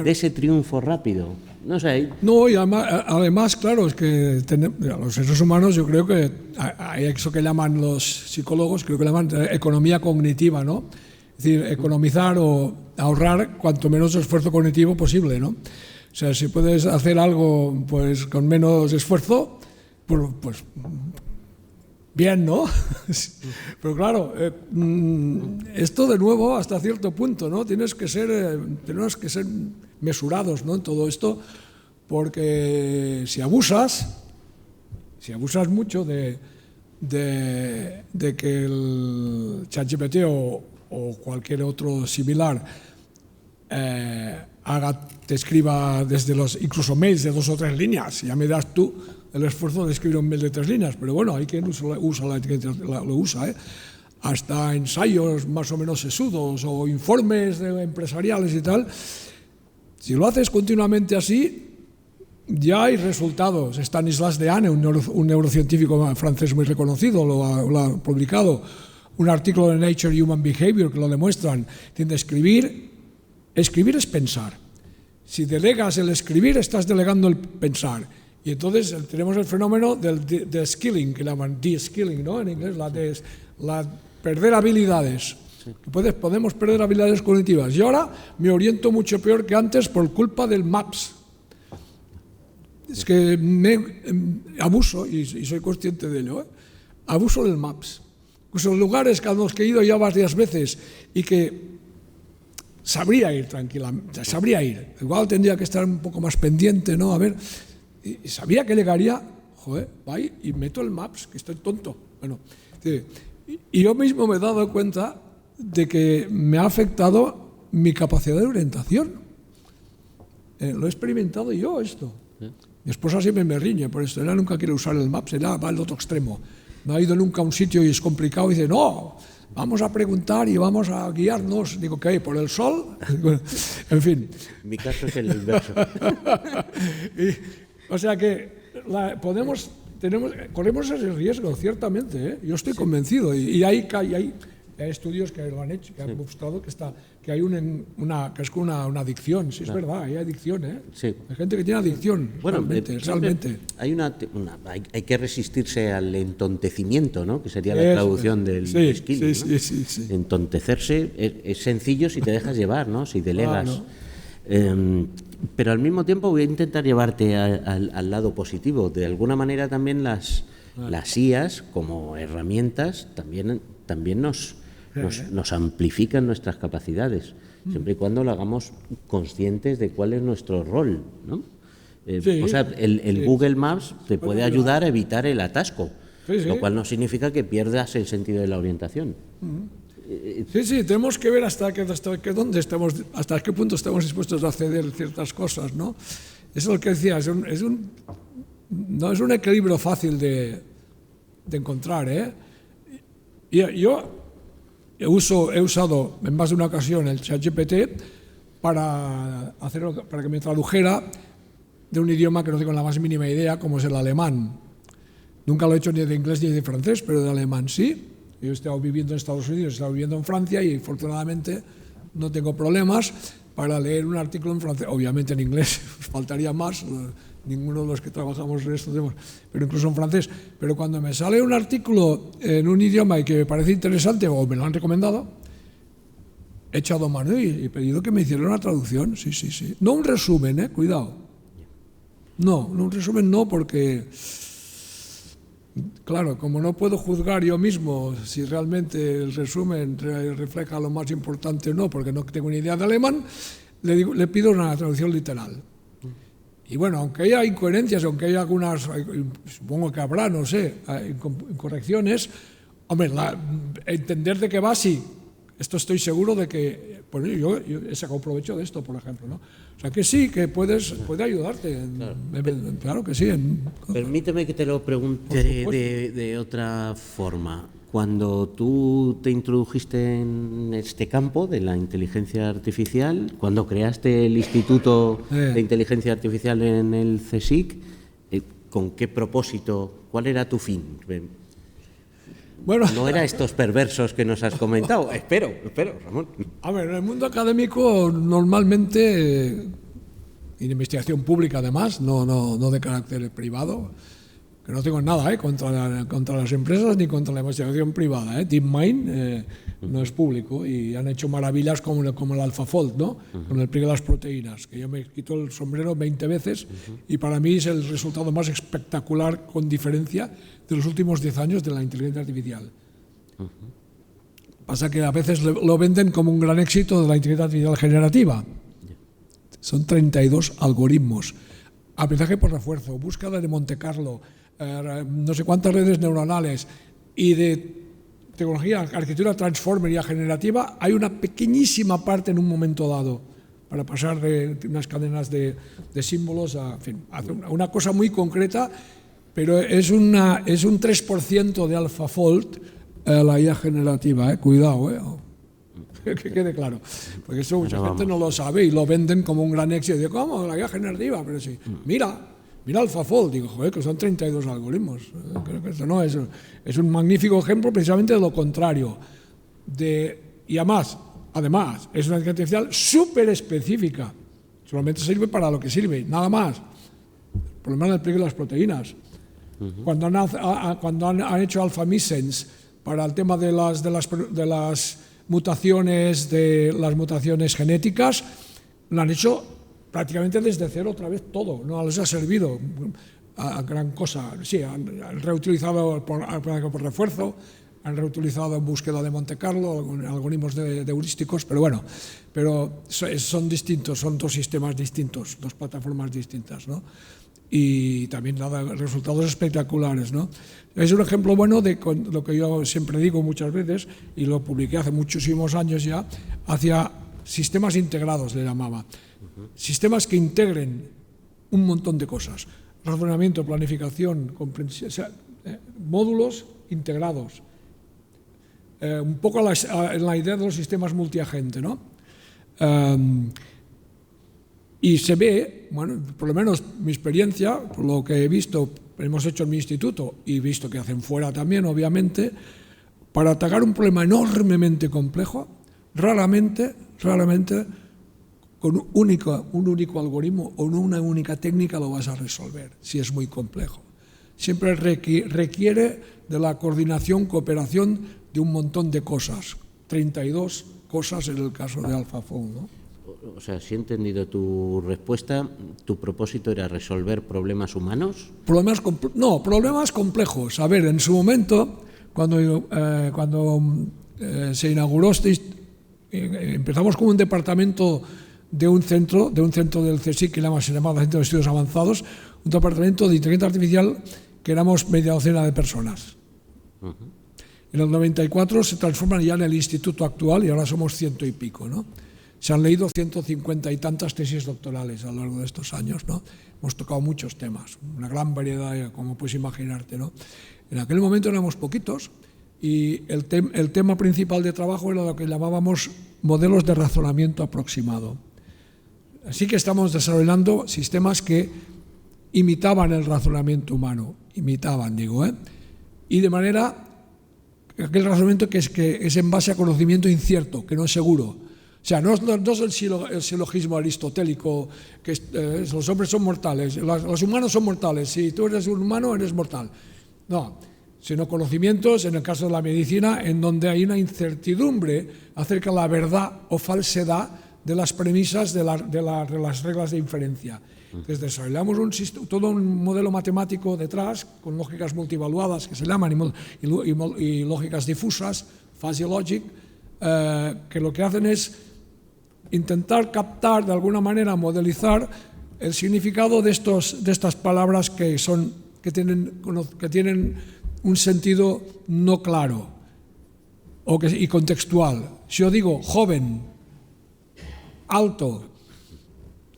ese triunfo rápido. No sé. No, y además, claro, es que los seres humanos, yo creo que hay eso que llaman los psicólogos, creo que llaman economía cognitiva, ¿no? Es decir, economizar o ahorrar cuanto menos esfuerzo cognitivo posible, ¿no? O sea, si puedes hacer algo pues con menos esfuerzo, pues bien, ¿no? Pero claro, esto de nuevo hasta cierto punto, ¿no? Tenemos que ser mesurados, ¿no? En todo esto, porque si abusas mucho de que el ChatGPT o cualquier otro similar te escriba desde incluso mails de 2 o 3 líneas, ya me das tú el esfuerzo de escribir un mail de 3 líneas, pero bueno, hay quien lo usa, hasta ensayos más o menos sesudos o informes empresariales y tal. Si lo haces continuamente así, ya hay resultados. Stanislas Dehaene, un neurocientífico francés muy reconocido, lo ha publicado un artículo de Nature Human Behavior que lo demuestran. Escribir es pensar. Si delegas el escribir, estás delegando el pensar. Y entonces tenemos el fenómeno del de-skilling, que llaman de-skilling, ¿no? En inglés, perder habilidades. Podemos perder habilidades cognitivas. Y ahora me oriento mucho peor que antes por culpa del MAPS. Es que abuso, y soy consciente de ello, abuso del MAPS. Son lugares a los que he ido ya varias veces y que sabría ir tranquilamente, Igual tendría que estar un poco más pendiente, ¿no? A ver, y sabía que llegaría, voy y meto el MAPS, que estoy tonto. Bueno, y yo mismo me he dado cuenta de que me ha afectado mi capacidad de orientación. Lo he experimentado yo esto. Mi esposa siempre me riñe por esto. Ella nunca quiere usar el Maps, ella va al otro extremo. No ha ido nunca a un sitio y es complicado y dice, no, vamos a preguntar y vamos a guiarnos. Digo, ¿qué hay? ¿Por el sol? En fin. Mi caso es el inverso. O sea que corremos ese riesgo, ciertamente. Yo estoy convencido y hay Hay estudios que lo han hecho, que han mostrado que hay que es como una adicción. Sí, es verdad, hay adicción, ¿eh? Sí. Hay gente que tiene adicción, Bueno, realmente. Hay que resistirse al entontecimiento, ¿no? Que sería la traducción del skilling, ¿no? Sí. Entontecerse es sencillo si te dejas llevar, ¿no? Si delegas. Pero al mismo tiempo voy a intentar llevarte al lado positivo. De alguna manera también las IAs como herramientas también nos amplifican nuestras capacidades, siempre y cuando lo hagamos conscientes de cuál es nuestro rol, ¿no? O sea, el Google Maps te puede ayudar a evitar el atasco, lo cual no significa que pierdas el sentido de la orientación. Sí, tenemos que ver hasta qué punto estamos dispuestos a ceder ciertas cosas, ¿no? Eso es lo que decía, no es un equilibrio fácil de encontrar, ¿eh? Yo he usado en más de una ocasión el ChatGPT para que me tradujera de un idioma que no tengo la más mínima idea, como es el alemán. Nunca lo he hecho ni de inglés ni de francés, pero de alemán sí. Yo he estado viviendo en Estados Unidos, he estado viviendo en Francia y afortunadamente no tengo problemas para leer un artículo en francés. Obviamente en inglés faltaría más, ninguno de los que trabajamos en esto tenemos, pero incluso en francés. Pero cuando me sale un artículo en un idioma y que me parece interesante o me lo han recomendado, he echado mano y he pedido que me hicieran una traducción, sí. No un resumen, cuidado. No un resumen no, porque... Claro, como no puedo juzgar yo mismo si realmente el resumen refleja lo más importante o no, porque no tengo ni idea de alemán, le pido una traducción literal. Y bueno, aunque haya incoherencias, aunque haya algunas, supongo que habrá, no sé, incorrecciones, hombre, entender de qué va, sí. Esto estoy seguro de que, pues yo he sacado provecho de esto, por ejemplo, ¿no? O sea que sí, que puede ayudarte. Claro que sí. Permíteme que te lo pregunte de otra forma. Cuando tú te introdujiste en este campo de la inteligencia artificial, cuando creaste el Instituto de Inteligencia Artificial en el CSIC, ¿con qué propósito? ¿Cuál era tu fin? Bueno, no era estos perversos que nos has comentado. Espero, Ramón. A ver, en el mundo académico normalmente, en investigación pública además, no de carácter privado, que no tengo nada contra las empresas ni contra la investigación privada. DeepMind no es público y han hecho maravillas como el AlphaFold, ¿no? Con el pliegue de las proteínas, que yo me quito el sombrero 20 veces y para mí es el resultado más espectacular con diferencia de los últimos 10 años de la inteligencia artificial. Pasa que a veces lo venden como un gran éxito de la inteligencia artificial generativa. Son 32 algoritmos. Aprendizaje por refuerzo, búsqueda de Monte Carlo, no sé cuántas redes neuronales y de tecnología, arquitectura transformer y generativa, hay una pequeñísima parte en un momento dado para pasar de unas cadenas de símbolos a una cosa muy concreta, pero es un 3% de AlphaFold la IA generativa, cuidado, que quede claro, porque eso mucha gente no lo sabe y lo venden como un gran éxito. Digo, ¿cómo? La IA generativa, pero sí, mira AlphaFold, digo, joder, que son 32 algoritmos. Creo que esto no es un magnífico ejemplo precisamente de lo contrario. Y además, es una inteligencia artificial súper específica. Solamente sirve para lo que sirve, nada más. El problema del pliegue de las proteínas. Cuando han hecho AlphaMissense para el tema de las mutaciones genéticas, lo han hecho prácticamente desde cero otra vez todo, no les ha servido a gran cosa. Sí, han reutilizado por refuerzo, han reutilizado en búsqueda de Monte Carlo, algoritmos de heurísticos, pero son distintos, son dos sistemas distintos, dos plataformas distintas, ¿no? Y también da resultados espectaculares, ¿no? Es un ejemplo bueno de lo que yo siempre digo muchas veces, y lo publiqué hace muchísimos años ya, hacia sistemas integrados, le llamaba. Sistemas que integren un montón de cosas. Razonamiento, planificación, comprensión, módulos integrados. Un poco en la idea de los sistemas multiagente, ¿no? Y se ve, bueno, por lo menos mi experiencia, por lo que he visto, hemos hecho en mi instituto y visto que hacen fuera también, obviamente, para atacar un problema enormemente complejo, raramente con un único algoritmo o una única técnica lo vas a resolver, si es muy complejo. Siempre requiere de la coordinación, cooperación de un montón de cosas, 32 cosas en el caso de AlphaFold, ¿no? O sea, si he entendido tu respuesta, ¿tu propósito era resolver problemas humanos? Problemas complejos. A ver, en su momento, cuando se inauguró empezamos con un departamento de un centro del CSIC que se llamaba Centro de Estudios Avanzados, un departamento de inteligencia artificial que éramos media docena de personas. En el 94 se transforman ya en el instituto actual y ahora somos 100 y pico, ¿no? Se han leído 150 y tantas tesis doctorales a lo largo de estos años, ¿no? Hemos tocado muchos temas, una gran variedad, como puedes imaginarte, ¿no? En aquel momento éramos poquitos y el tema principal de trabajo era lo que llamábamos modelos de razonamiento aproximado. Así que estamos desarrollando sistemas que imitaban el razonamiento humano, y de manera, aquel razonamiento que es en base a conocimiento incierto, que no es seguro. O sea, no es el silogismo aristotélico que los hombres son mortales, los humanos son mortales, si tú eres un humano eres mortal. No, sino conocimientos, en el caso de la medicina, en donde hay una incertidumbre acerca de la verdad o falsedad de las premisas de las reglas de inferencia. Entonces desarrollamos todo un modelo matemático detrás, con lógicas multivaluadas que se llaman, y lógicas difusas, fuzzy logic, que lo que hacen es intentar captar, de alguna manera, modelizar el significado de estas palabras que tienen un sentido no claro y contextual. Si yo digo joven, alto,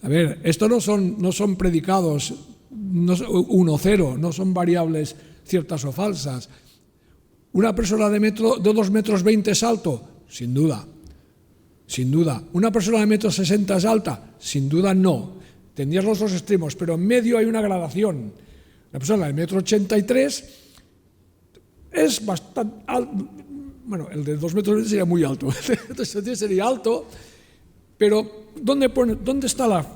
a ver, esto no son predicados 1, 0, no son variables ciertas o falsas. ¿Una persona de 2,20 metros es alto? Sin duda. ¿Una persona de 1,60 m es alta? Sin duda no. Tendrías los dos extremos, pero en medio hay una gradación. La persona de 1,83 m es bastante alto. Bueno, el de 2,20 m sería muy alto. Entonces sería alto, pero ¿dónde está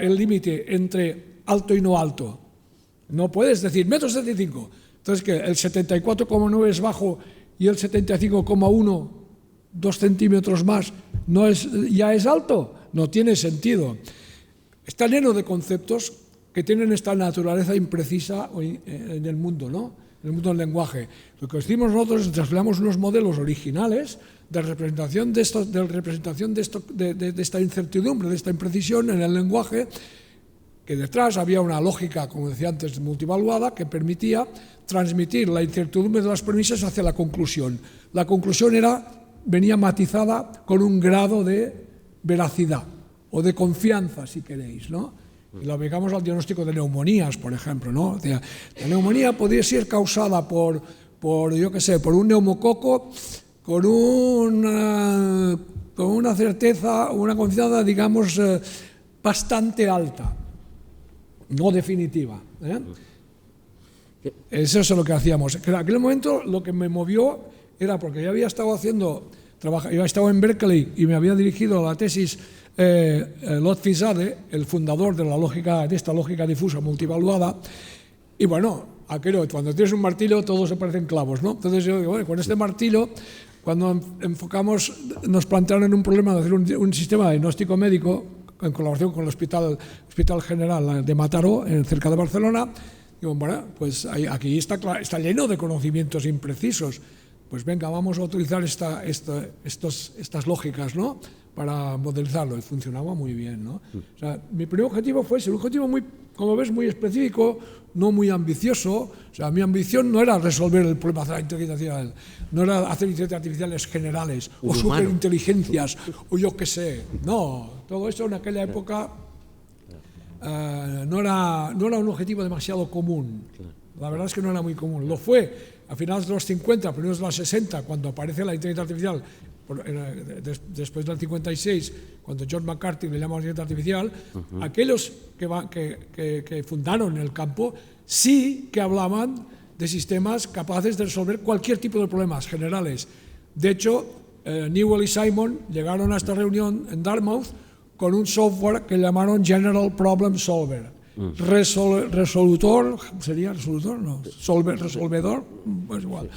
el límite entre alto y no alto? No puedes decir 1,75 m. Entonces, que el 74,9 es bajo y el 75,1, 2 centímetros más, ya es alto. No tiene sentido. Está lleno de conceptos que tienen esta naturaleza imprecisa en el mundo, ¿no? En el mundo del lenguaje. Lo que decimos nosotros es trasladamos unos modelos originales de representación de esta incertidumbre, de esta imprecisión en el lenguaje, que detrás había una lógica, como decía antes, multivaluada, que permitía transmitir la incertidumbre de las premisas hacia la conclusión. La conclusión venía matizada con un grado de veracidad o de confianza, si queréis, ¿no? Y lo aplicamos al diagnóstico de neumonías, por ejemplo, ¿no? La neumonía podría ser causada por un neumococo con una certeza, una confianza, digamos, bastante alta, no definitiva, ¿eh? Eso es lo que hacíamos. En aquel momento lo que me movió era porque yo había estado en Berkeley y me había dirigido a la tesis Lotfi Zadeh, el fundador de esta lógica difusa multivaluada, y bueno, cuando tienes un martillo todos se parecen clavos, ¿no? Entonces yo digo, bueno, con este martillo, cuando nos plantearon un problema de hacer un sistema de diagnóstico médico en colaboración con el Hospital General de Mataró, cerca de Barcelona, digo, bueno, pues aquí está lleno de conocimientos imprecisos. Pues venga, vamos a utilizar estas lógicas, ¿no?, para modelizarlo, y funcionaba muy bien, ¿no? O sea, mi primer objetivo fue un objetivo muy, como ves, muy específico, no muy ambicioso. O sea, mi ambición no era resolver el problema de la inteligencia artificial, no era hacer inteligencias artificiales generales o superinteligencias o yo qué sé. No, todo eso en aquella época no era un objetivo demasiado común. La verdad es que no era muy común. Lo fue a finales de los 50, primeros de los 60, cuando aparece la inteligencia artificial, después del 56, cuando John McCarthy le llama inteligencia artificial, aquellos que fundaron el campo sí que hablaban de sistemas capaces de resolver cualquier tipo de problemas generales. De hecho, Newell y Simon llegaron a esta reunión en Dartmouth con un software que llamaron General Problem Solver. Resolutor, ¿sería resolutor? No, resolvedor, pues igual.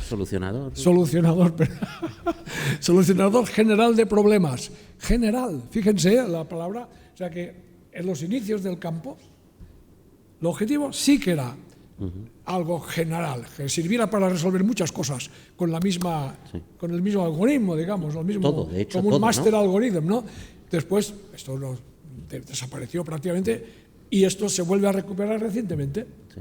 Solucionador general de problemas. General, fíjense la palabra, o sea que en los inicios del campo, el objetivo sí que era algo general, que sirviera para resolver muchas cosas con el mismo algoritmo, digamos, lo mismo, todo, de hecho, como un master algorithm, ¿no? Después, esto desapareció prácticamente. Y esto se vuelve a recuperar recientemente. Sí.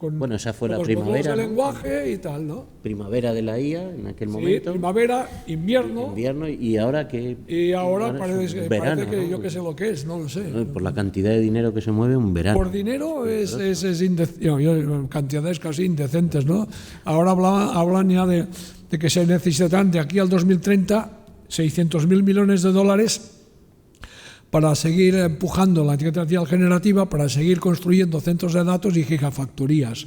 Bueno, esa fue la los primavera. De lenguaje y tal, ¿no? Primavera de la IA en aquel momento. Primavera, invierno. Y ahora que. Y ahora parece verano, que ¿no? yo qué sé lo que es, no lo sé. Por la cantidad de dinero que se mueve, un verano. Por dinero cantidades casi indecentes, ¿no? Ahora hablan ya de que se necesitan de aquí al 2030 $600.000 millones para seguir empujando la inteligencia artificial generativa, para seguir construyendo centros de datos y gigafactorías.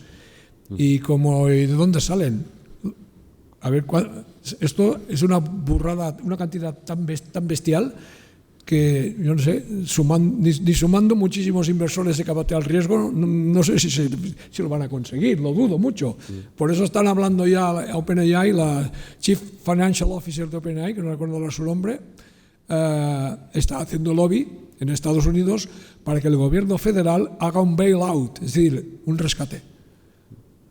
¿Y de dónde salen? A ver, esto es una burrada, una cantidad tan bestial que, yo no sé, sumando muchísimos inversores de capital riesgo, no sé si lo van a conseguir, lo dudo mucho. Por eso están hablando ya OpenAI, la Chief Financial Officer de OpenAI, que no recuerdo ahora su nombre, está haciendo lobby en Estados Unidos para que el gobierno federal haga un bailout, es decir, un rescate.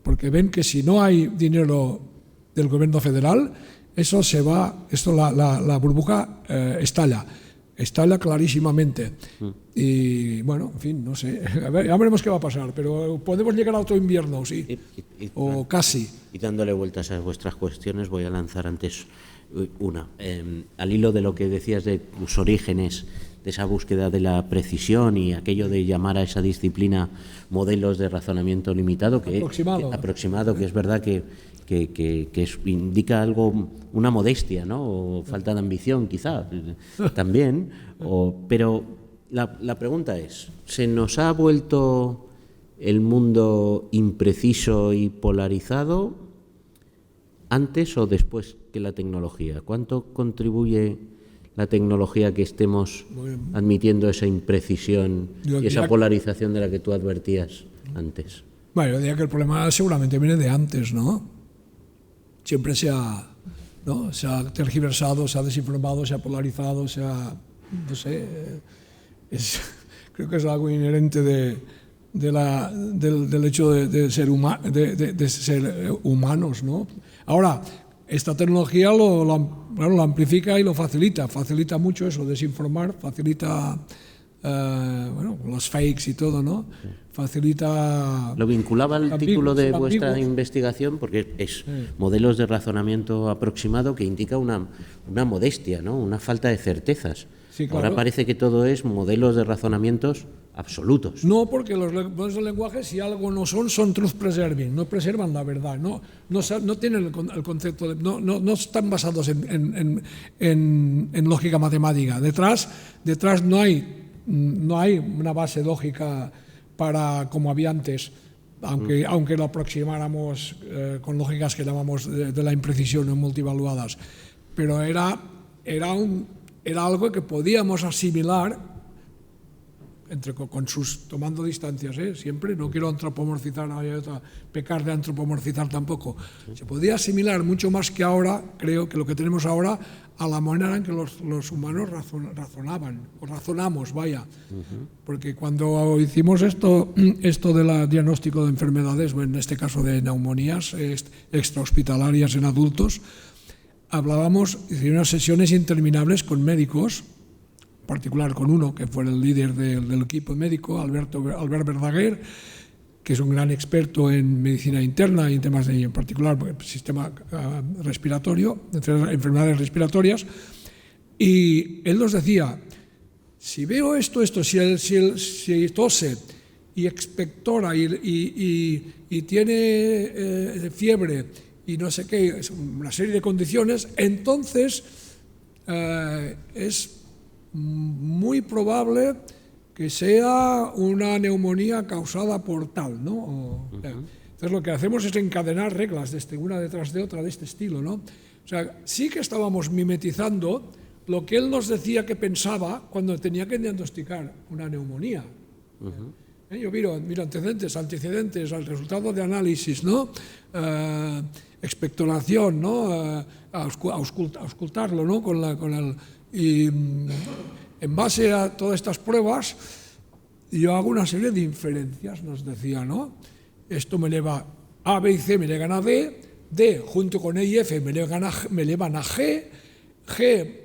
Porque ven que si no hay dinero del gobierno federal, eso se va, la burbuja estalla clarísimamente. Y bueno, en fin, no sé, ya veremos qué va a pasar, pero podemos llegar a otro invierno, sí, o casi. Y dándole vueltas a vuestras cuestiones, voy a lanzar antes una. Al hilo de lo que decías de los orígenes, de esa búsqueda de la precisión y aquello de llamar a esa disciplina modelos de razonamiento limitado, aproximado, que es verdad que indica algo, una modestia, ¿no? O falta de ambición, quizá, también. Pero la pregunta es, ¿se nos ha vuelto el mundo impreciso y polarizado antes o después que la tecnología? ¿Cuánto contribuye la tecnología que estemos admitiendo esa imprecisión y esa polarización de la que tú advertías antes? Bueno, yo diría que el problema seguramente viene de antes, ¿no? Siempre se ha tergiversado, se ha desinformado, se ha polarizado, no sé, creo que es algo inherente del hecho de ser humanos, ¿no? Ahora, esta tecnología lo amplifica y lo facilita mucho eso, desinformar, facilita los fakes y todo, ¿no? Facilita... Lo vinculaba al título de vuestra investigación porque es modelos de razonamiento aproximado, que indica una modestia, ¿no? Una falta de certezas. Sí, claro. Ahora parece que todo es modelos de razonamientos absolutos. No, porque los modelos de lenguaje, si algo no son truth preserving, no preservan la verdad, no tienen el concepto, no están basados en lógica matemática. Detrás no hay una base lógica como había antes, aunque lo aproximáramos con lógicas que llamamos de la imprecisión o multivaluadas. Pero era algo que podíamos asimilar tomando distancias, siempre, no quiero antropomorfizar, pecar de antropomorfizar tampoco. Se podía asimilar mucho más que ahora, creo que lo que tenemos ahora, a la manera en que los humanos razonamos, vaya. Porque cuando hicimos esto del diagnóstico de enfermedades, en este caso de neumonías extrahospitalarias en adultos, hablábamos de unas sesiones interminables con médicos, en particular con uno que fue el líder del equipo médico, Albert Verdaguer, que es un gran experto en medicina interna y en temas en particular sistema respiratorio, enfermedades respiratorias, y él nos decía, si veo esto, si tose y expectora y tiene fiebre y no sé qué, una serie de condiciones, entonces es muy probable que sea una neumonía causada por tal, ¿no? Entonces lo que hacemos es encadenar reglas una detrás de otra de este estilo, ¿no? O sea, sí que estábamos mimetizando lo que él nos decía que pensaba cuando tenía que diagnosticar una neumonía. Yo miro antecedentes, al resultado de análisis, ¿no? Expectoración, ¿no? Auscultarlo, ¿no? Y en base a todas estas pruebas, yo hago una serie de inferencias, nos decía, ¿no? Esto me eleva A, B y C, me elevan a D, D junto con E y F me elevan a G, G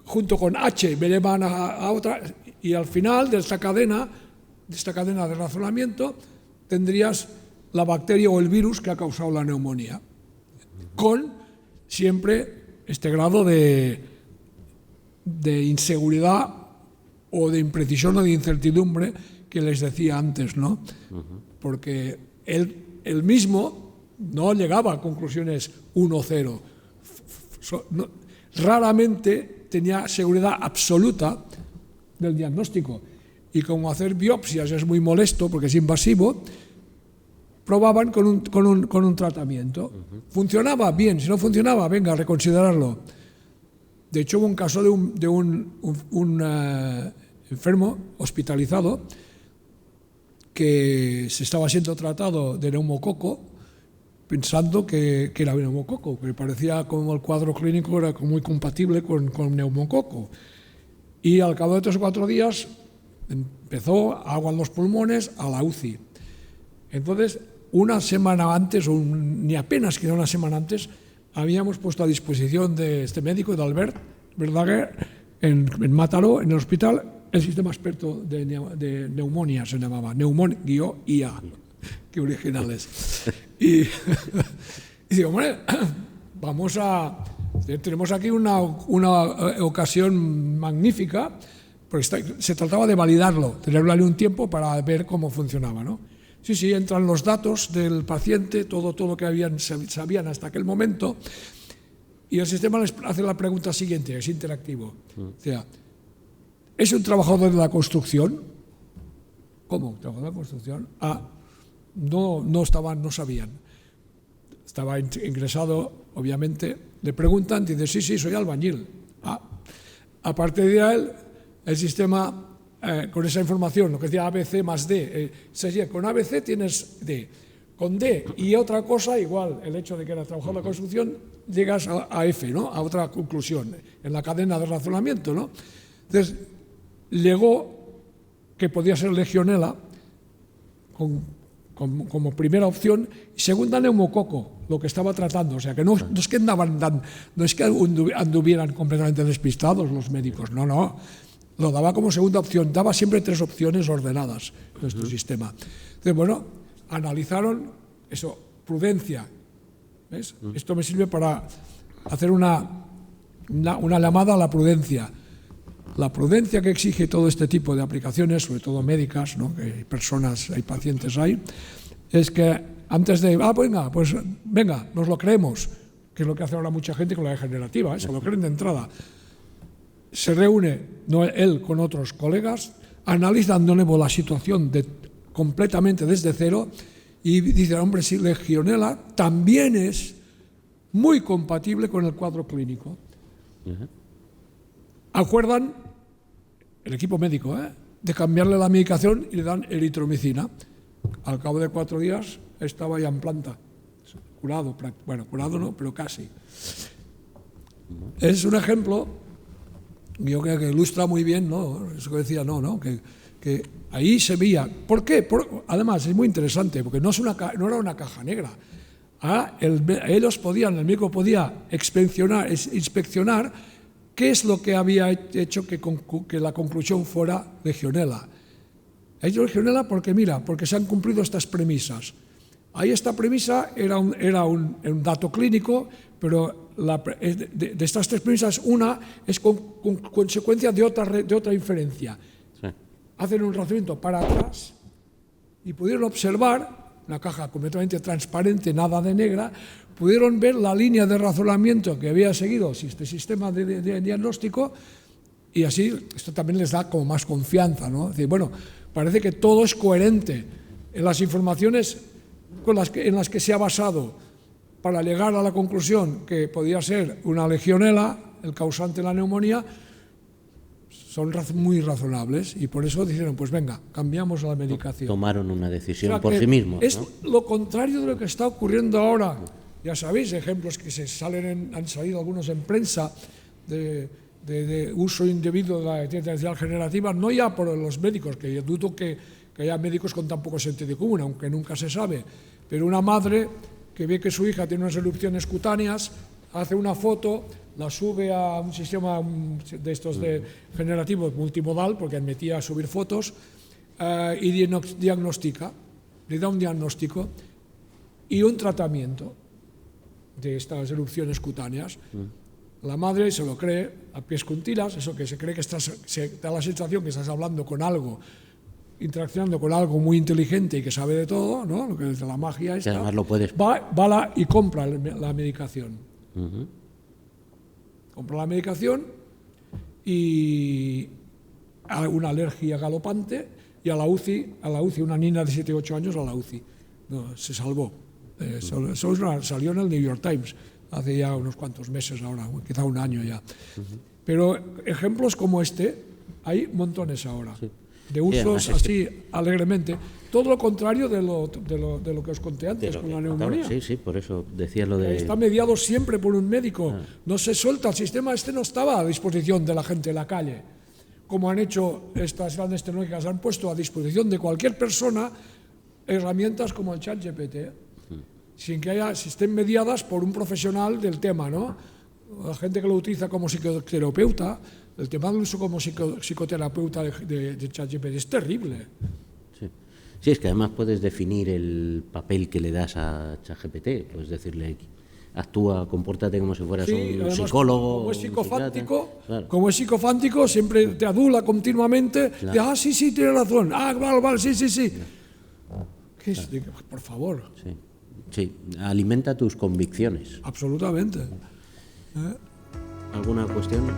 junto con H me elevan a otra, y al final de esta cadena de razonamiento tendrías la bacteria o el virus que ha causado la neumonía, con siempre este grado de inseguridad o de imprecisión o de incertidumbre que les decía antes, ¿no? Porque él mismo no llegaba a conclusiones 1-0. Raramente tenía seguridad absoluta del diagnóstico. Y como hacer biopsias es muy molesto porque es invasivo, probaban con un tratamiento. ¿Funcionaba? Bien. Si no funcionaba, venga, a reconsiderarlo. De hecho, hubo un caso de un enfermo hospitalizado que se estaba siendo tratado de neumococo, pensando que era neumococo, que parecía como el cuadro clínico era muy compatible con neumococo. Y al cabo de 3 o 4 días empezó agua en los pulmones, a la UCI. Entonces, una semana antes, o ni apenas que una semana antes, habíamos puesto a disposición de este médico, de Albert Verdaguer, en Mataró, en el hospital, el sistema experto de neumonía, se llamaba, Neumon-IA, qué originales. Y digo, hombre, tenemos aquí una ocasión magnífica, porque se trataba de validarlo, tenerlo ahí un tiempo para ver cómo funcionaba, ¿no? Sí, entran los datos del paciente, todo lo que sabían hasta aquel momento, y el sistema les hace la pregunta siguiente, es interactivo. O sea, ¿es un trabajador de la construcción? ¿Cómo? ¿Trabajador de la construcción? No sabían. Estaba ingresado, obviamente, le preguntan, dice, sí, soy albañil. A partir de ahí, el sistema, con esa información, lo que decía ABC más D, sería, con ABC tienes D. Con D y otra cosa, igual, el hecho de que era trabajador de la construcción, llegas a F, ¿no? A otra conclusión, en la cadena de razonamiento, ¿no? Entonces, llegó que podía ser legionela como primera opción, y segunda neumococo, lo que estaba tratando. O sea, que no es que anduvieran completamente despistados los médicos, no. Lo daba como segunda opción, daba siempre 3 opciones ordenadas nuestro sistema. Entonces, bueno, analizaron eso, prudencia. ¿Ves? Esto me sirve para hacer una llamada a la prudencia. La prudencia que exige todo este tipo de aplicaciones, sobre todo médicas, ¿no? Que hay personas, hay pacientes es que antes de, venga, nos lo creemos, que es lo que hace ahora mucha gente con la degenerativa, se lo creen de entrada. Se reúne él con otros colegas, analizan de nuevo la situación completamente desde cero y dice, hombre, sí, legionela también es muy compatible con el cuadro clínico. Acuerdan, el equipo médico, de cambiarle la medicación y le dan eritromicina. Al cabo de 4 días estaba ya en planta, curado, curado no, pero casi. Es un ejemplo, yo creo que ilustra muy bien, ¿no? Eso que decía, que ahí se veía. ¿Por qué? Además, es muy interesante, porque no era una caja negra. El médico podía inspeccionar qué es lo que había hecho que la conclusión fuera legionela. Ha dicho legionela porque se han cumplido estas premisas. Ahí esta premisa era un dato clínico, pero de estas 3 premisas, una es consecuencia de otra inferencia. Sí. Hacen un razonamiento para atrás y pudieron observar, una caja completamente transparente, nada de negra, pudieron ver la línea de razonamiento que había seguido este sistema de diagnóstico, y así esto también les da como más confianza, ¿no? Es decir, bueno, parece que todo es coherente. En las informaciones en las que se ha basado para llegar a la conclusión que podía ser una legionela el causante de la neumonía, son muy razonables, y por eso dijeron, pues venga, cambiamos la medicación. Tomaron una decisión por sí mismos, es ¿no? lo contrario de lo que está ocurriendo ahora. Ya sabéis, ejemplos que han salido algunos en prensa de uso indebido de la inteligencia artificial generativa, no ya por los médicos, que yo dudo que haya médicos con tan poco sentido común, aunque nunca se sabe, pero una madre que ve que su hija tiene unas erupciones cutáneas, hace una foto, la sube a un sistema de estos generativo multimodal, porque admitía a subir fotos, y diagnostica, le da un diagnóstico y un tratamiento de estas erupciones cutáneas. La madre se lo cree a pies juntillas, eso que se cree que se da la sensación que estás hablando con algo, interaccionando con algo muy inteligente y que sabe de todo, ¿no? Lo que es de la magia esta. Además lo puedes... Va y compra la medicación. Compra la medicación y a una alergia galopante, y a la UCI, una niña de 7 u 8 años a la UCI. No, se salvó. Salió en el New York Times hace ya unos cuantos meses ahora, quizá un año ya. Pero ejemplos como este hay montones ahora, de usos así alegremente. Todo lo contrario de lo que os conté antes con la neumonía. Claro, sí, por eso decía lo de... Está mediado siempre por un médico. No se suelta, el sistema no estaba a disposición de la gente en la calle. Como han hecho estas grandes tecnológicas, han puesto a disposición de cualquier persona herramientas como el ChatGPT, sin que estén mediadas por un profesional del tema, ¿no? La gente que lo utiliza como psicoterapeuta, el tema del uso como psicoterapeuta de ChatGPT es terrible. Sí, es que además puedes definir el papel que le das a ChatGPT, puedes decirle, actúa, compórtate como si fueras un psicólogo. Como es psicofántico, siempre te adula continuamente, claro. Sí, tienes razón, vale, sí. Por favor. Sí, alimenta tus convicciones. Absolutamente. ¿Alguna cuestión?